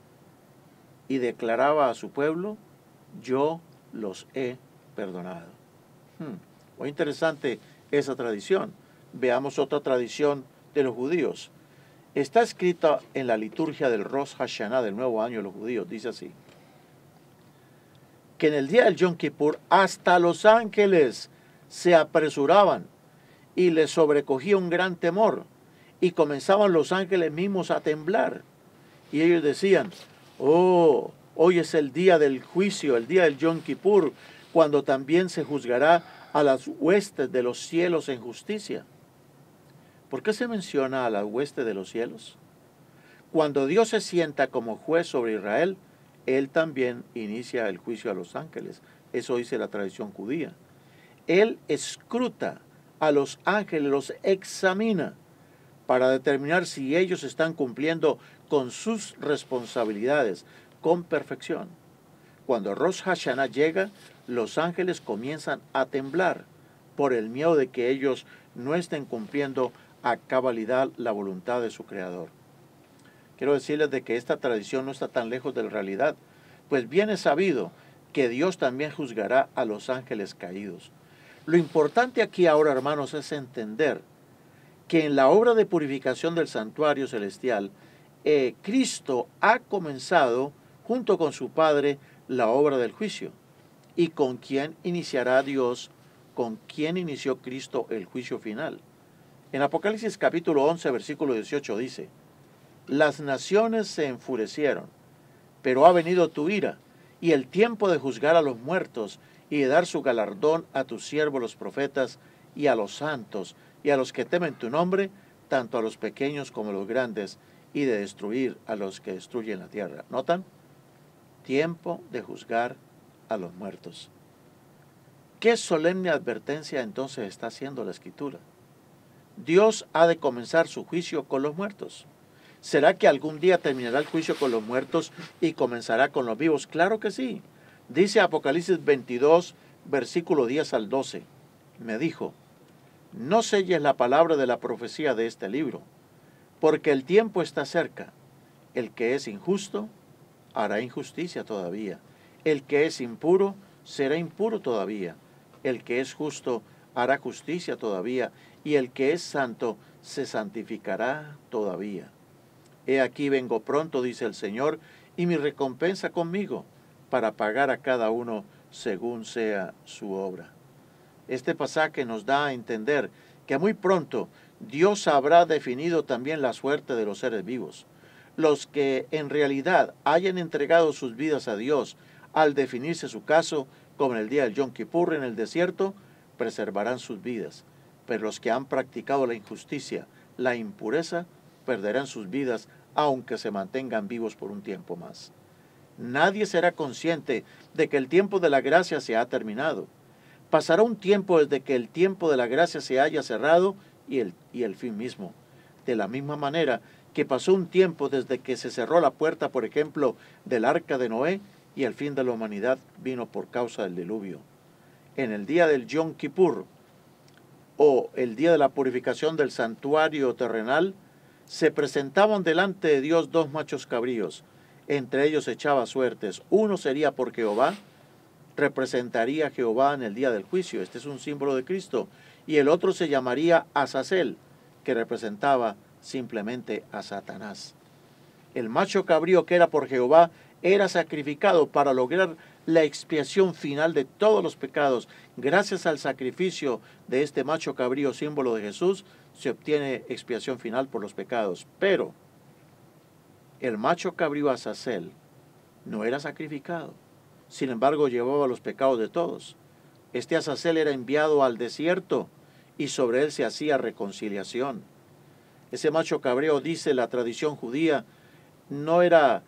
y declaraba a su pueblo, yo los he perdonado. Muy interesante esa tradición. Veamos otra tradición de los judíos. Está escrita en la liturgia del Rosh Hashanah, del nuevo año de los judíos. Dice así, que en el día del Yom Kippur hasta los ángeles se apresuraban y les sobrecogía un gran temor y comenzaban los ángeles mismos a temblar. Y ellos decían, oh, hoy es el día del juicio, el día del Yom Kippur, cuando también se juzgará a las huestes de los cielos en justicia. ¿Por qué se menciona a la hueste de los cielos? Cuando Dios se sienta como juez sobre Israel, Él también inicia el juicio a los ángeles. Eso dice la tradición judía. Él escruta a los ángeles, los examina para determinar si ellos están cumpliendo con sus responsabilidades con perfección. Cuando Rosh Hashanah llega, los ángeles comienzan a temblar por el miedo de que ellos no estén cumpliendo a cabalidad la voluntad de su Creador. Quiero decirles de que esta tradición no está tan lejos de la realidad, pues bien es sabido que Dios también juzgará a los ángeles caídos. Lo importante aquí ahora, hermanos, es entender que en la obra de purificación del santuario celestial, Cristo ha comenzado, junto con su Padre, la obra del juicio. ¿Y con quién iniciará Dios? ¿Con quién inició Cristo el juicio final? En Apocalipsis capítulo 11, versículo 18 dice: las naciones se enfurecieron, pero ha venido tu ira, y el tiempo de juzgar a los muertos, y de dar su galardón a tus siervos los profetas, y a los santos, y a los que temen tu nombre, tanto a los pequeños como a los grandes, y de destruir a los que destruyen la tierra. ¿Notan? Tiempo de juzgar a los muertos. ¿Qué solemne advertencia entonces está haciendo la Escritura? Dios ha de comenzar su juicio con los muertos. ¿Será que algún día terminará el juicio con los muertos y comenzará con los vivos? Claro que sí. Dice Apocalipsis 22, versículo 10 al 12. Me dijo: no selles la palabra de la profecía de este libro, porque el tiempo está cerca. El que es injusto hará injusticia todavía. El que es impuro será impuro todavía. El que es justo hará justicia todavía. Y el que es santo se santificará todavía. He aquí vengo pronto, dice el Señor, y mi recompensa conmigo, para pagar a cada uno según sea su obra. Este pasaje nos da a entender que muy pronto Dios habrá definido también la suerte de los seres vivos. Los que en realidad hayan entregado sus vidas a Dios al definirse su caso, como en el día del Yom Kippur en el desierto, preservarán sus vidas. Pero los que han practicado la injusticia, la impureza, perderán sus vidas, aunque se mantengan vivos por un tiempo más. Nadie será consciente de que el tiempo de la gracia se ha terminado. Pasará un tiempo desde que el tiempo de la gracia se haya cerrado y el fin mismo. De la misma manera que pasó un tiempo desde que se cerró la puerta, por ejemplo, del arca de Noé, y el fin de la humanidad vino por causa del diluvio. En el día del Yom Kippur, o el día de la purificación del santuario terrenal, se presentaban delante de Dios dos machos cabríos. Entre ellos echaba suertes. Uno sería por Jehová, representaría a Jehová en el día del juicio. Este es un símbolo de Cristo. Y el otro se llamaría Azazel, que representaba simplemente a Satanás. El macho cabrío que era por Jehová era sacrificado para lograr la expiación final de todos los pecados. Gracias al sacrificio de este macho cabrío, símbolo de Jesús, se obtiene expiación final por los pecados. Pero el macho cabrío Azazel no era sacrificado. Sin embargo, llevaba los pecados de todos. Este Azazel era enviado al desierto y sobre él se hacía reconciliación. Ese macho cabrío, dice la tradición judía, no era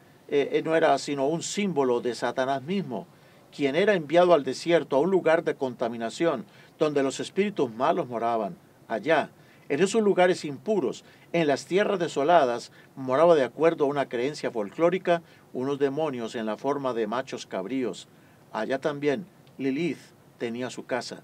sino un símbolo de Satanás mismo, quien era enviado al desierto, a un lugar de contaminación, donde los espíritus malos moraban. Allá, en esos lugares impuros, en las tierras desoladas, moraba, de acuerdo a una creencia folclórica, unos demonios en la forma de machos cabríos. Allá también Lilith tenía su casa.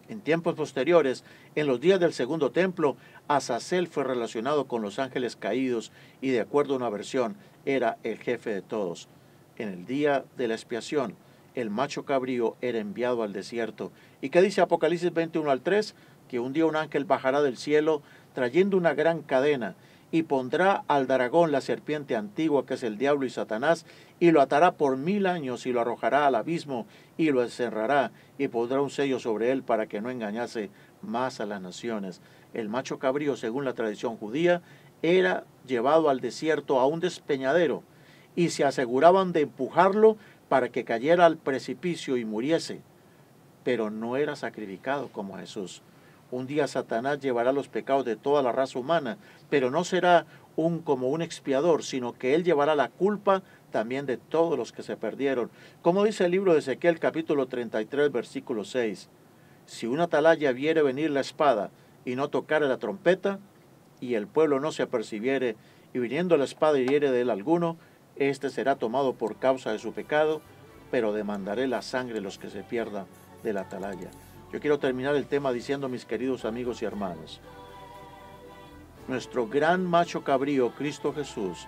En tiempos posteriores, en los días del segundo templo, Azazel fue relacionado con los ángeles caídos y, de acuerdo a una versión, era el jefe de todos. En el día de la expiación, el macho cabrío era enviado al desierto. ¿Y qué dice Apocalipsis 21 al 3? Que un día un ángel bajará del cielo trayendo una gran cadena y pondrá al dragón, la serpiente antigua, que es el diablo y Satanás, y lo atará por 1000 años y lo arrojará al abismo y lo encerrará y pondrá un sello sobre él para que no engañase más a las naciones. El macho cabrío, según la tradición judía, era llevado al desierto a un despeñadero y se aseguraban de empujarlo para que cayera al precipicio y muriese, pero no era sacrificado como Jesús. Un día Satanás llevará los pecados de toda la raza humana, pero no será como un expiador, sino que él llevará la culpa también de todos los que se perdieron. Como dice el libro de Ezequiel, capítulo 33, versículo 6. Si una atalaya viere venir la espada y no tocare la trompeta, y el pueblo no se apercibiere, y viniendo la espada hiriere de él alguno, éste será tomado por causa de su pecado, pero demandaré la sangre de los que se pierdan de la atalaya. Yo quiero terminar el tema diciendo, mis queridos amigos y hermanos, nuestro gran macho cabrío, Cristo Jesús,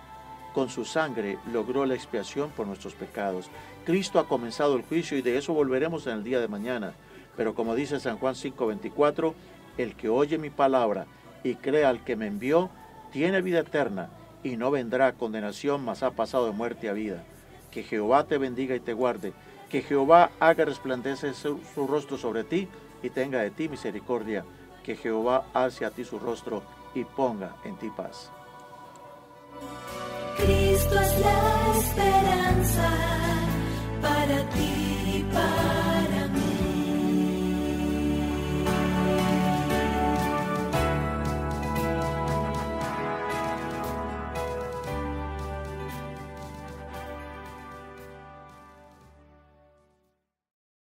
con su sangre logró la expiación por nuestros pecados. Cristo ha comenzado el juicio y de eso volveremos en el día de mañana. Pero como dice San Juan 5:24, el que oye mi palabra y crea al que me envió, tiene vida eterna y no vendrá a condenación, mas ha pasado de muerte a vida. Que Jehová te bendiga y te guarde. Que Jehová haga resplandecer su rostro sobre ti y tenga de ti misericordia. Que Jehová alce a ti su rostro y ponga en ti paz. Cristo es la esperanza para ti.